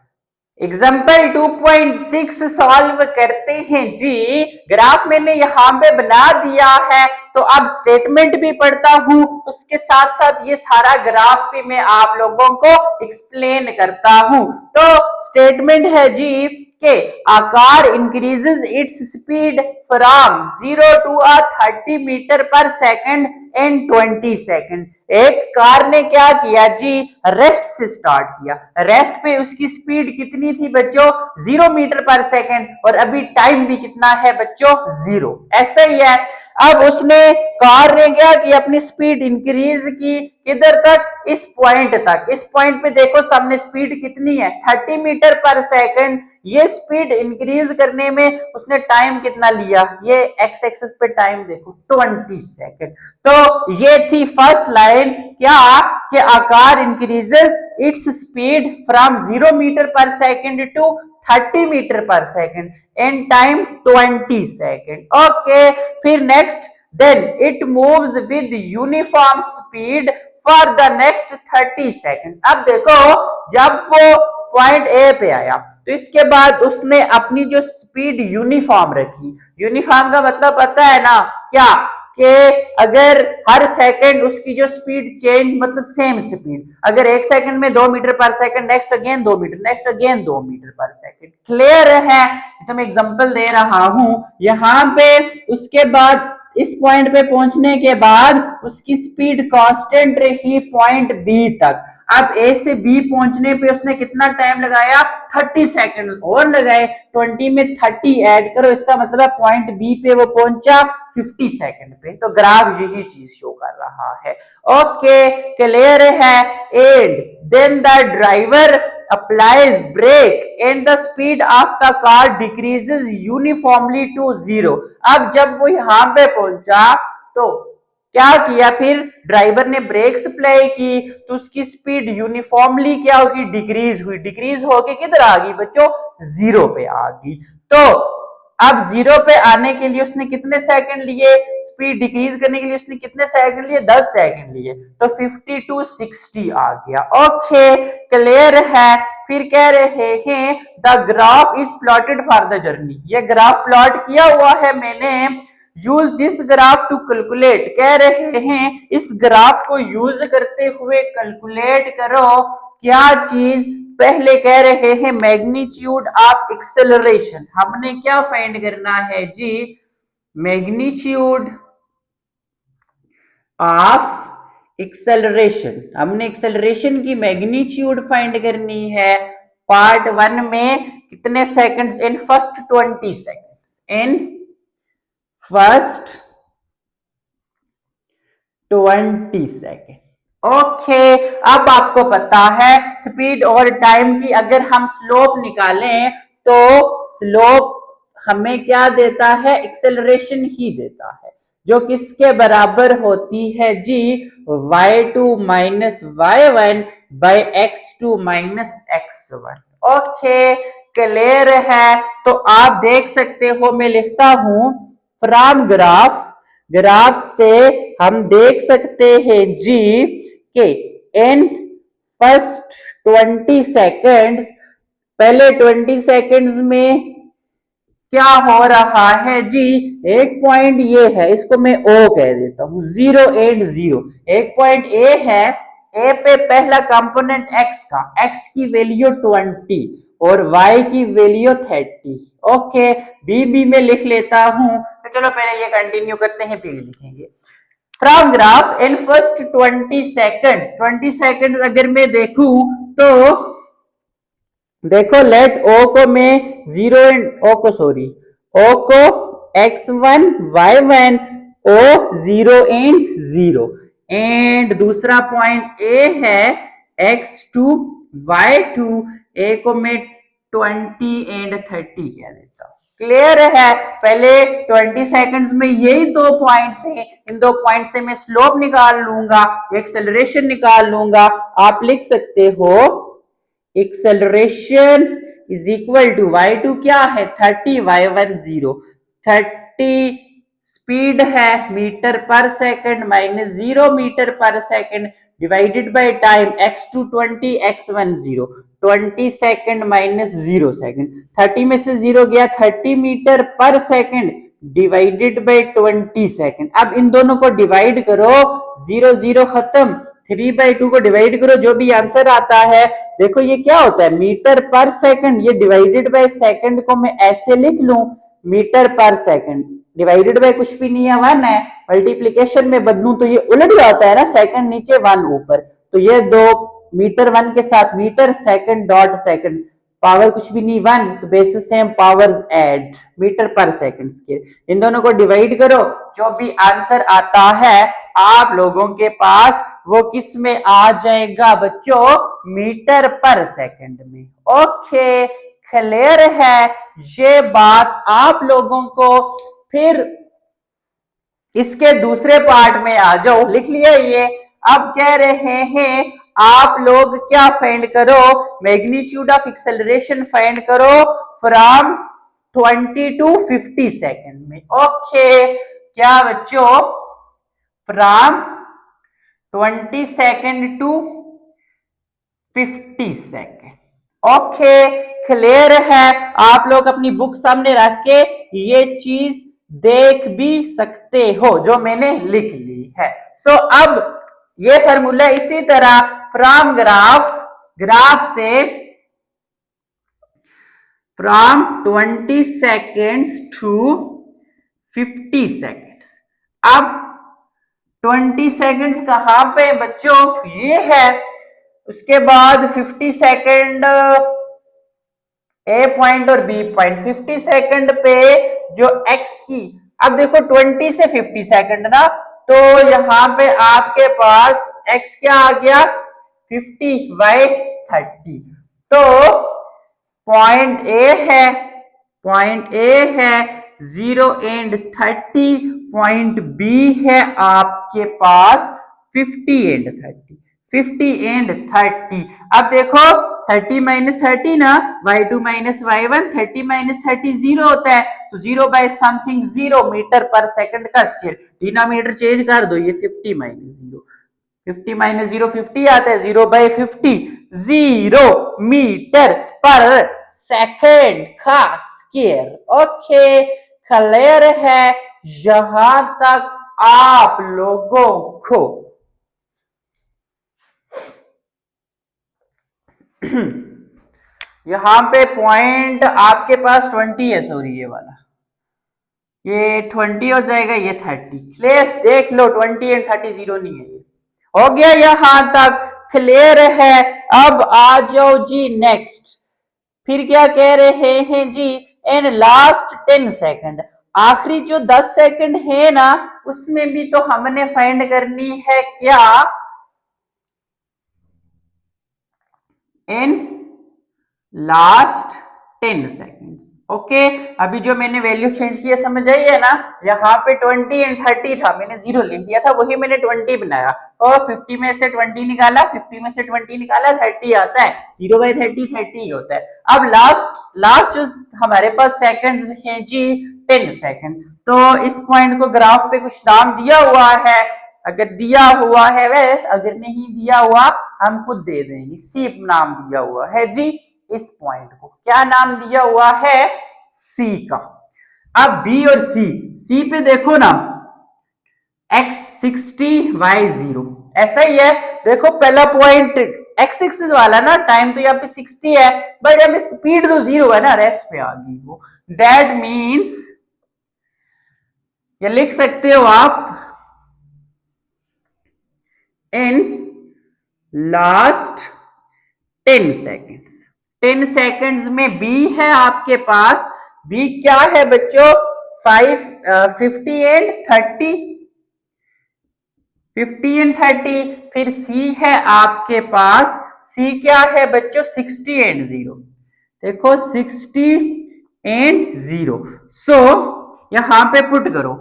एग्जाम्पल 2.6 सॉल्व करते हैं जी। ग्राफ मैंने यहां पे बना दिया है, तो अब स्टेटमेंट भी पढ़ता हूं, उसके साथ साथ ये सारा ग्राफ भी मैं आप लोगों को एक्सप्लेन करता हूं। तो स्टेटमेंट है जी के आकार increases its speed from 0 to 30 metre पर सेकंड इन 20 सेकंड। एक कार ने क्या किया जी, रेस्ट से स्टार्ट किया। रेस्ट पे उसकी स्पीड कितनी थी बच्चों, 0 मीटर पर सेकंड, और अभी टाइम भी कितना है बच्चों, 0। ऐसा ही है। अब उसने, कार ने क्या किया, अपनी स्पीड इंक्रीज की, किधर तक, इस पॉइंट तक। इस पॉइंट पे देखो सामने स्पीड कितनी है, 30 मीटर पर सेकंड। ये स्पीड इंक्रीज करने में उसने टाइम कितना लिया, ये एक्स एक्सिस पे टाइम देखो 20 सेकंड। तो ये थी फर्स्ट लाइन, क्या कि आकार increases its speed from 0 metre पर सेकंड टू 30 मीटर पर second in time 20 second. Okay, फिर next, then it moves with uniform speed for the next 30 seconds. अब देखो, जब वो पॉइंट ए पे आया तो इसके बाद उसने अपनी जो स्पीड यूनिफॉर्म रखी। यूनिफॉर्म का मतलब पता है ना क्या, कि अगर हर सेकंड उसकी जो स्पीड चेंज, मतलब सेम स्पीड, अगर एक सेकंड में 2 मीटर पर second, next again 2 metre, next again 2 metre पर सेकंड। क्लियर है, तो मैं एग्जांपल दे रहा हूं यहां पे। उसके बाद इस पॉइंट पे पहुंचने के बाद उसकी स्पीड कांस्टेंट रही पॉइंट बी तक। अब ए से बी पहुंचने पे उसने कितना टाइम लगाया, 30 सेकंड और लगाए। 20 में 30 ऐड करो, इसका मतलब पॉइंट बी पे वो पहुंचा 50 सेकंड पे। तो ग्राफ यही चीज शो कर रहा है। ओके, क्लियर है। And then the driver applies brake and the speed of the car decreases uniformly to 0। अब जब वो यहां पे पहुंचा तो क्या किया, फिर ड्राइवर ने ब्रेक्स अप्लाई की तो उसकी स्पीड यूनिफॉर्मली क्या होगी, डिक्रीज हुई। डिक्रीज होके किधर आ गई बच्चों, 0 पे आ गई। तो अब 0 पे आने के लिए उसने कितने सेकंड लिए, स्पीड डिक्रीज करने के लिए उसने कितने सेकंड लिए, 10 सेकंड लिए। तो 50 to 60 आ गया। ओके, क्लियर है। फिर कह रहे हैं the graph is plotted for the journey. ये ग्राफ प्लॉट किया हुआ है मैंने। Use this graph to calculate, कह रहे हैं इस ग्राफ को यूज करते हुए कैलकुलेट करो क्या चीज, पहले कह रहे हैं मैग्नीट्यूड ऑफ एक्सेलरेशन। हमने क्या फाइंड करना है जी, मैग्नीट्यूड ऑफ एक्सेलरेशन। हमने एक्सेलरेशन की मैग्नीट्यूड फाइंड करनी है। पार्ट 1 में कितने seconds, in first 20 seconds, in first 20 second. Okay, अब आपको पता है स्पीड और टाइम की अगर हम स्लोप निकालें तो स्लोप हमें क्या देता है, एक्सेलरेशन ही देता है, जो किसके बराबर होती है जी, y2 minus y1 by x2 minus x1। Okay, clear है। तो आप देख सकते हो, मैं लिखता हूं फ्रॉम ग्राफ, ग्राफ से हम देख सकते हैं जी कि इन फर्स्ट 20 सेकेंड्स, पहले 20 सेकेंड्स में क्या हो रहा है जी, एक पॉइंट ये है, इसको मैं ओ कह देता हूं, 0 एंड 0। एक पॉइंट ए है, ए पे पहला कंपोनेंट एक्स का, एक्स की वैल्यू 20 और वाई की वैल्यू 30। ओके, बी में लिख लेता हूं, तो चलो पहले ये कंटिन्यू करते हैं फिर लिखेंगे। From graph in first 20 seconds, 20 seconds अगर मैं देखूं तो देखो, लेट ओ को मैं 0 एंड ओ को x1 y1 O 0 and 0, and दूसरा पॉइंट ए है x2 y2, ए को मैं 20 एंड 30 कह देता हूं। क्लियर है? पहले 20 सेकंड्स में यही दो पॉइंट्स हैं, इन दो पॉइंट से मैं स्लोप निकाल लूंगा, एक्सेलरेशन निकाल लूंगा। आप लिख सकते हो acceleration is equal to y2 क्या है 30, y1 0। 30 स्पीड है मीटर पर सेकंड माइनस 0 मीटर पर second divided by time, x2 20 x1 0, 20 second minus 0 second, 30 में से 0 गया, 30 मीटर पर सेकंड डिवाइडेड बाय 20 सेकंड। अब इन दोनों को डिवाइड करो, 0 0 खत्म, 3/2 को डिवाइड करो, जो भी आंसर आता है, देखो ये क्या होता है मीटर पर सेकंड, ये डिवाइडेड बाय सेकंड को मैं ऐसे लिख लूं, मीटर पर सेकंड डिवाइडेड बाय कुछ भी नहीं है 1 है, मल्टीप्लीकेशन में बदलूं तो ये उलट जाता है ना, सेकंड नीचे 1 ऊपर, तो ये दो मीटर 1 के साथ metre, second dot second, power कुछ भी नहीं 1, तो basis same powers add, metre पर सेकंड के, इन दोनों को डिवाइड करो, जो भी आंसर आता है आप लोगों के पास वो किस में आ जाएगा बच्चों, मीटर पर सेकंड में। ओके, क्लियर है ये बात आप लोगों को? फिर इसके दूसरे पार्ट में आ जाओ, लिख लिया ये। अब कह रहे हैं आप लोग क्या फाइंड करो, मैग्नीट्यूड ऑफ एक्सेलरेशन फाइंड करो फ्रॉम 20 to 50 सेकंड में। ओके, क्या बच्चों, from 20 second to 50 second. Okay, clear है? आप लोग अपनी बुक सामने रख के ये चीज देख भी सकते हो जो मैंने लिख ली है। सो अब ये फॉर्मूला इसी तरह फ्रॉम ग्राफ से फ्रॉम 20 सेकेंड्स टू 50 सेकेंड्स। अब 20 सेकेंड्स कहां पे बच्चों, ये है, उसके बाद 50 सेकेंड ए पॉइंट और बी पॉइंट, 50 सेकेंड पे जो एक्स की, अब देखो 20 से 50 सेकेंड ना, तो यहां पे आपके पास एक्स क्या आ गया 50/30, तो पॉइंट ए है 0 एंड 30, पॉइंट बी है आपके पास 50 एंड 30। अब देखो 30 माइनस 30 ना, y2 माइनस y1, 30 माइनस 30 0 होता है, तो 0 बाय समथिंग 0 मीटर पर सेकंड का स्केल, डिनोमिनेटर चेंज कर दो, ये 50 माइनस 0, 50 माइनस 0 50 आता है, 0 बाय 50 0 मीटर पर सेकंड का स्केल। ओके, क्लियर है यहां तक आप लोगों को? यहां पे पॉइंट आपके पास 20 है, सॉरी ये वाला, ये 20 हो जाएगा, ये 30। क्लियर? देख लो 20 एंड 30 0 नहीं है, ये हो गया यहां तक। क्लियर है? अब आ जाओ जी नेक्स्ट, फिर क्या कह रहे हैं जी, इन लास्ट 10 सेकंड, आखिरी जो 10 सेकंड है ना, उसमें भी तो हमने फाइंड करनी है क्या, इन लास्ट 10 सेकेंड्स। ओके, अभी जो मैंने वैल्यू चेंज किया समझ आई है ना, यहाँ पे 20 एंड 30 था, मैंने 0 लिख दिया था, वही मैंने 20 बनाया, और 50 में से 20 निकाला, 50 में से 20 निकाला, 30 आता है, 0/30 30 ही होता है। अब लास्ट जो हमारे पास सेकंड्स हैं जी 10 सेकंड, तो इस पॉइंट को ग्राफ पे कुछ नाम दिया हुआ है, अगर दिया हुआ है वह, अगर नहीं दिया हुआ हम खुद दे देंगे। सी नाम दिया हुआ है जी इस पॉइंट को, क्या नाम दिया हुआ है? सी का। अब बी और सी पे देखो ना, x 60 y 0, ऐसा ही है। देखो पहला पॉइंट x एक्सिस वाला ना, टाइम तो यहाँ पे 60 है, बट यहाँ पे स्पीड तो 0 है ना, रेस्ट पे आ गई वो। दैट मीन्स ये लिख सकते हो आप, इन लास्ट 10 सेकेंड्स। 10 सेकेंड्स में b है आपके पास, b क्या है बच्चों? 50 एंड 30, 50 एंड 30। फिर c है आपके पास, c क्या है बच्चों? 60 एंड 0। देखो 60 एंड 0, सो यहां पे पुट करो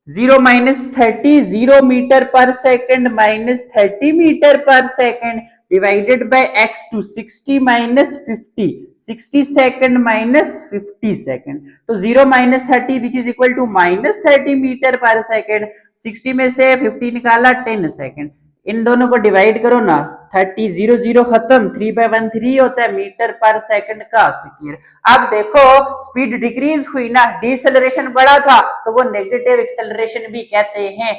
0 माइनस 30, 0 मीटर पर सेकेंड माइनस 30 मीटर पर second divided by x to 60 minus 50, 60 second minus 50 second. तो 0 minus 30 which is equal to minus 30 metre पर सेकेंड। 60 में से 50 निकाला, 10 सेकेंड। इन दोनों को डिवाइड करो ना, 30 0 0 खत्म, 3/1 3 होता है मीटर पर सेकंड का स्क्वायर। अब देखो स्पीड डिक्रीज हुई ना, डिसेलरेशन बढ़ा था, तो वो नेगेटिव एक्सेलरेशन भी कहते हैं।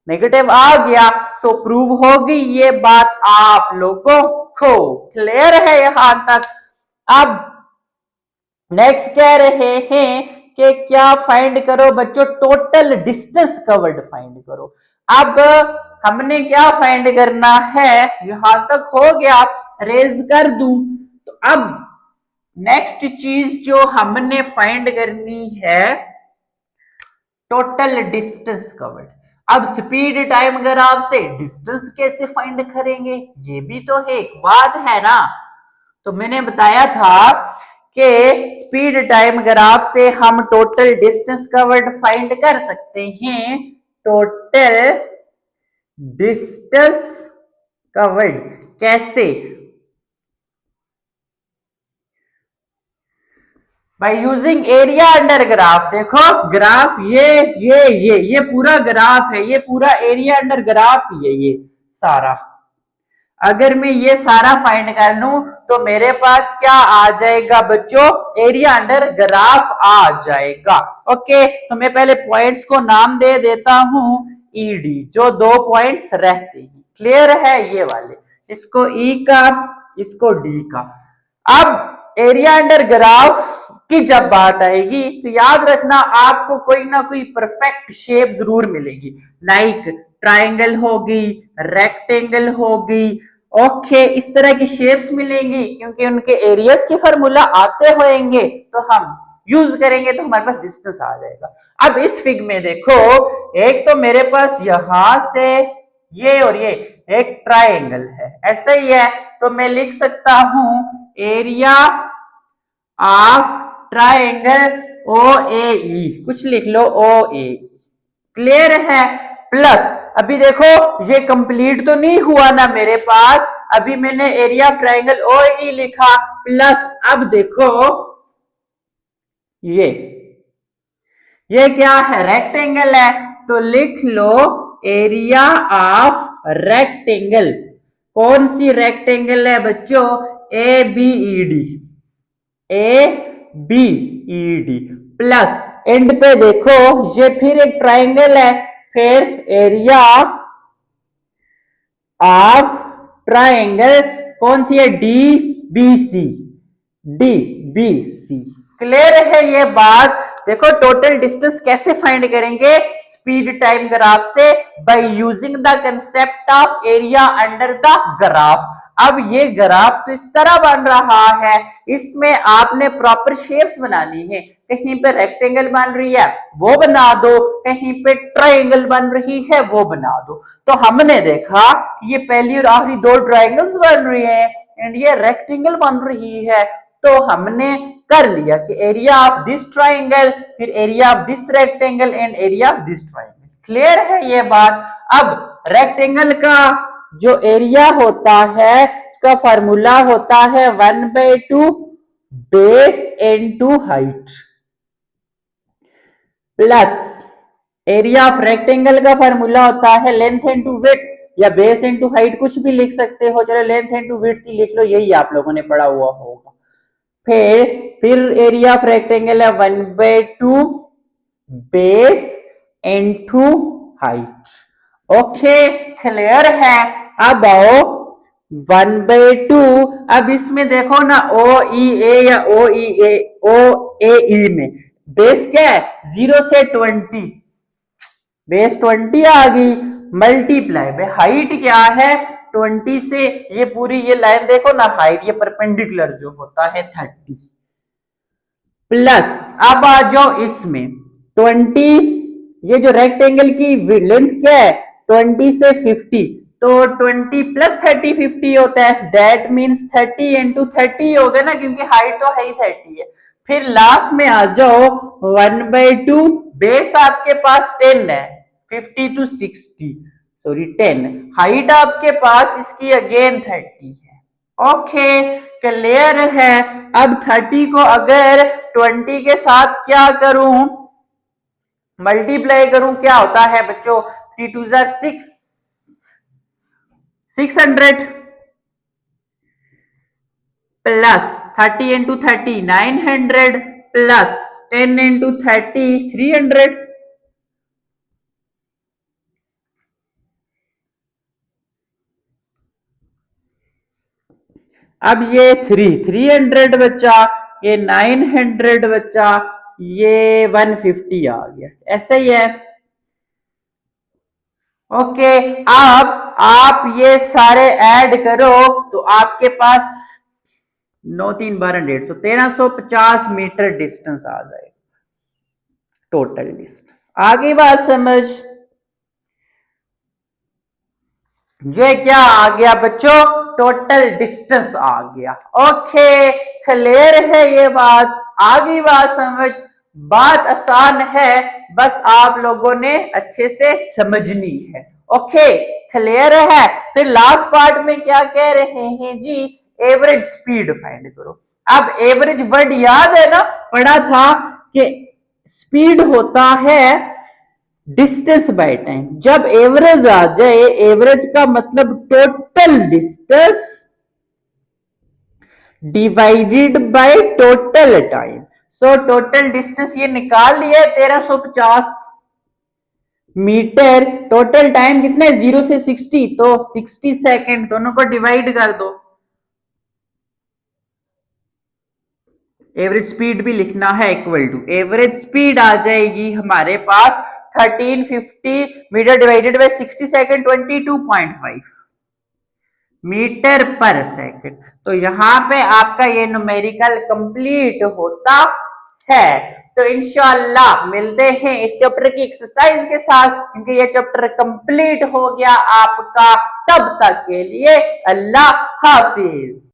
नेगेटिव आ गया, सो प्रूव हो गई ये बात आप लोगों को। क्लियर है यहां तक? अब नेक्स्ट कह रहे हैं कि क्या फाइंड करो बच्चों? टोटल डिस्टेंस कवर्ड फाइंड करो। अब हमने क्या फाइंड करना है? यहां तक हो गया, रेज कर दूं तो अब नेक्स्ट चीज जो हमने फाइंड करनी है, टोटल डिस्टेंस कवर्ड। अब स्पीड टाइम ग्राफ से डिस्टेंस कैसे फाइंड करेंगे? ये भी तो एक बात है ना। तो मैंने बताया था कि स्पीड टाइम ग्राफ से हम टोटल डिस्टेंस कवर्ड फाइंड कर सकते हैं। टोटल डिस्टेंस कवर्ड कैसे? By using area under graph. देखो ग्राफ ये पूरा ग्राफ है, ये पूरा एरिया अंडर ग्राफ ही है ये सारा। अगर मैं ये सारा फाइंड कर लूं तो मेरे पास क्या आ जाएगा बच्चों? एरिया अंडर ग्राफ आ जाएगा। ओके, तो मैं पहले पॉइंट्स को नाम दे देता हूं ईडी, जो 2 पॉइंट्स रहते हैं। क्लियर है ये वाले, इसको ई का, इसको डी का। अब एरिया अंडर ग्राफ की जब बात आएगी तो याद रखना आपको कोई ना कोई परफेक्ट शेप जरूर मिलेगी, लाइक ट्राइंगल होगी, रेक्टेंगल होगी। ओके, इस तरह की शेप्स मिलेंगी, क्योंकि उनके एरियाज की फार्मूला आते होंगे तो हम यूज करेंगे तो हमारे पास डिस्टेंस आ जाएगा। अब इस फिग में देखो, एक तो मेरे पास यहां से ये और ये एक ट्राइंगल है, ऐसा ही है, तो मैं लिख सकता हूं एरिया ऑफ ट्राइंगल ओ ए ई, कुछ लिख लो ओ ए। क्लियर है? प्लस अभी देखो ये कंप्लीट तो नहीं हुआ ना मेरे पास, अभी मैंने एरिया ऑफ ट्राइंगल ओ ई लिखा, प्लस अब देखो ये क्या है? रेक्टेंगल है, तो लिख लो एरिया ऑफ रेक्टेंगल। कौन सी रेक्टेंगल है बच्चों? A B E D, A B E D. Plus end पे देखो ये फिर एक ट्राइंगल है, फिर एरिया ऑफ ट्राइंगल कौन सी है? D B C, D B C. Clear है ये बात? देखो टोटल डिस्टेंस कैसे फाइंड करेंगे? स्पीड टाइम ग्राफ से, by using the concept of area under the graph. अब ये ग्राफ तो इस तरह बन रहा है, इसमें आपने प्रॉपर शेप्स बनानी है। कहीं पे रेक्टेंगल बन रही है वो बना दो, कहीं पे ट्राइंगल बन रही है वो बना दो। तो हमने देखा कि ये पहली और आखिरी 2 ट्राइंगल्स बन रही हैं एंड ये रेक्टेंगल बन रही है, तो हमने कर लिया कि एरिया ऑफ दिस ट्राइंगल, फिर area of this rectangle and area of this triangle. Clear है ये बात? अब रेक्टेंगल का जो एरिया होता है उसका फार्मूला होता है 1/2 base into height, plus area of rectangle का फॉर्मूला होता है लेंथ इनटू विड्थ या बेस इनटू हाइट, कुछ भी लिख सकते हो। चलो लेंथ इनटू विड्थ ही लिख लो, यही आप लोगों ने पढ़ा हुआ होगा। फिर एरिया ऑफ रेक्टेंगल है 1/2 base into height. Okay, clear है। अब आओ 1/2, अब इसमें देखो ना ओ ई ए या ओ ए ई में बेस क्या है 0 से 20, बेस 20 आ गई, मल्टीप्लाई बाय हाइट क्या है 20 से, ये पूरी ये लाइन देखो ना हाइट ये परपेंडिकुलर जो होता है 30 प्लस, अब आ जाओ इसमें 20, ये जो रेक्टेंगल की लेंथ क्या है 20 से 50, तो 20 प्लस 30 50 होता है, दैट मीन्स 30 इंटू 30 हो गया ना, क्योंकि हाइट तो है ही 30 है। फिर लास्ट में आ जाओ 1/2, बेस आपके पास 10 है, 50 टू 60 सॉरी 10, हाइट आपके पास इसकी अगेन 30 है। ओके, क्लियर है। अब 30 को अगर 20 के साथ क्या करूं, मल्टीप्लाई करूं, क्या होता है बच्चों 3 2 6, 600 प्लस 30 इंटू 30 900 प्लस 10 इंटू 30 300। अब ये 300 बचा, ये 900 बचा, ये 150 आ गया, ऐसे ही है। ओके, अब आप ये सारे ऐड करो तो आपके पास 9 3 12 150 1350 मीटर डिस्टेंस आ जाएगा, टोटल डिस्टेंस। आगे बात समझ, ये क्या आ गया बच्चों, टोटल डिस्टेंस आ गया। ओके, क्लियर है ये बात, आगे बात समझ, बात आसान है, बस आप लोगों ने अच्छे से समझनी है। ओके, क्लियर है। फिर लास्ट पार्ट में क्या कह रहे हैं जी, एवरेज स्पीड फाइंड करो। अब एवरेज वर्ड याद है ना, पढ़ा था कि स्पीड होता है डिस्टेंस बाय टाइम। जब एवरेज आ जाए, एवरेज का मतलब total distance divided by total time. So total distance ये निकाल लिया 1350 मीटर, टोटल टाइम कितना है 0 से 60, तो 60 सेकेंड, दोनों को डिवाइड कर दो। एवरेज स्पीड भी लिखना है इक्वल टू, एवरेज स्पीड आ जाएगी हमारे पास 1350 metre divided by 60 second 22.5 metre पर सेकंड। तो यहां पे आपका ये न्यूमेरिकल कंप्लीट होता है। तो इंशाल्लाह मिलते हैं इस चैप्टर की एक्सरसाइज के साथ, क्योंकि ये चैप्टर कंप्लीट हो गया आपका। तब तक के लिए अल्लाह हाफिज।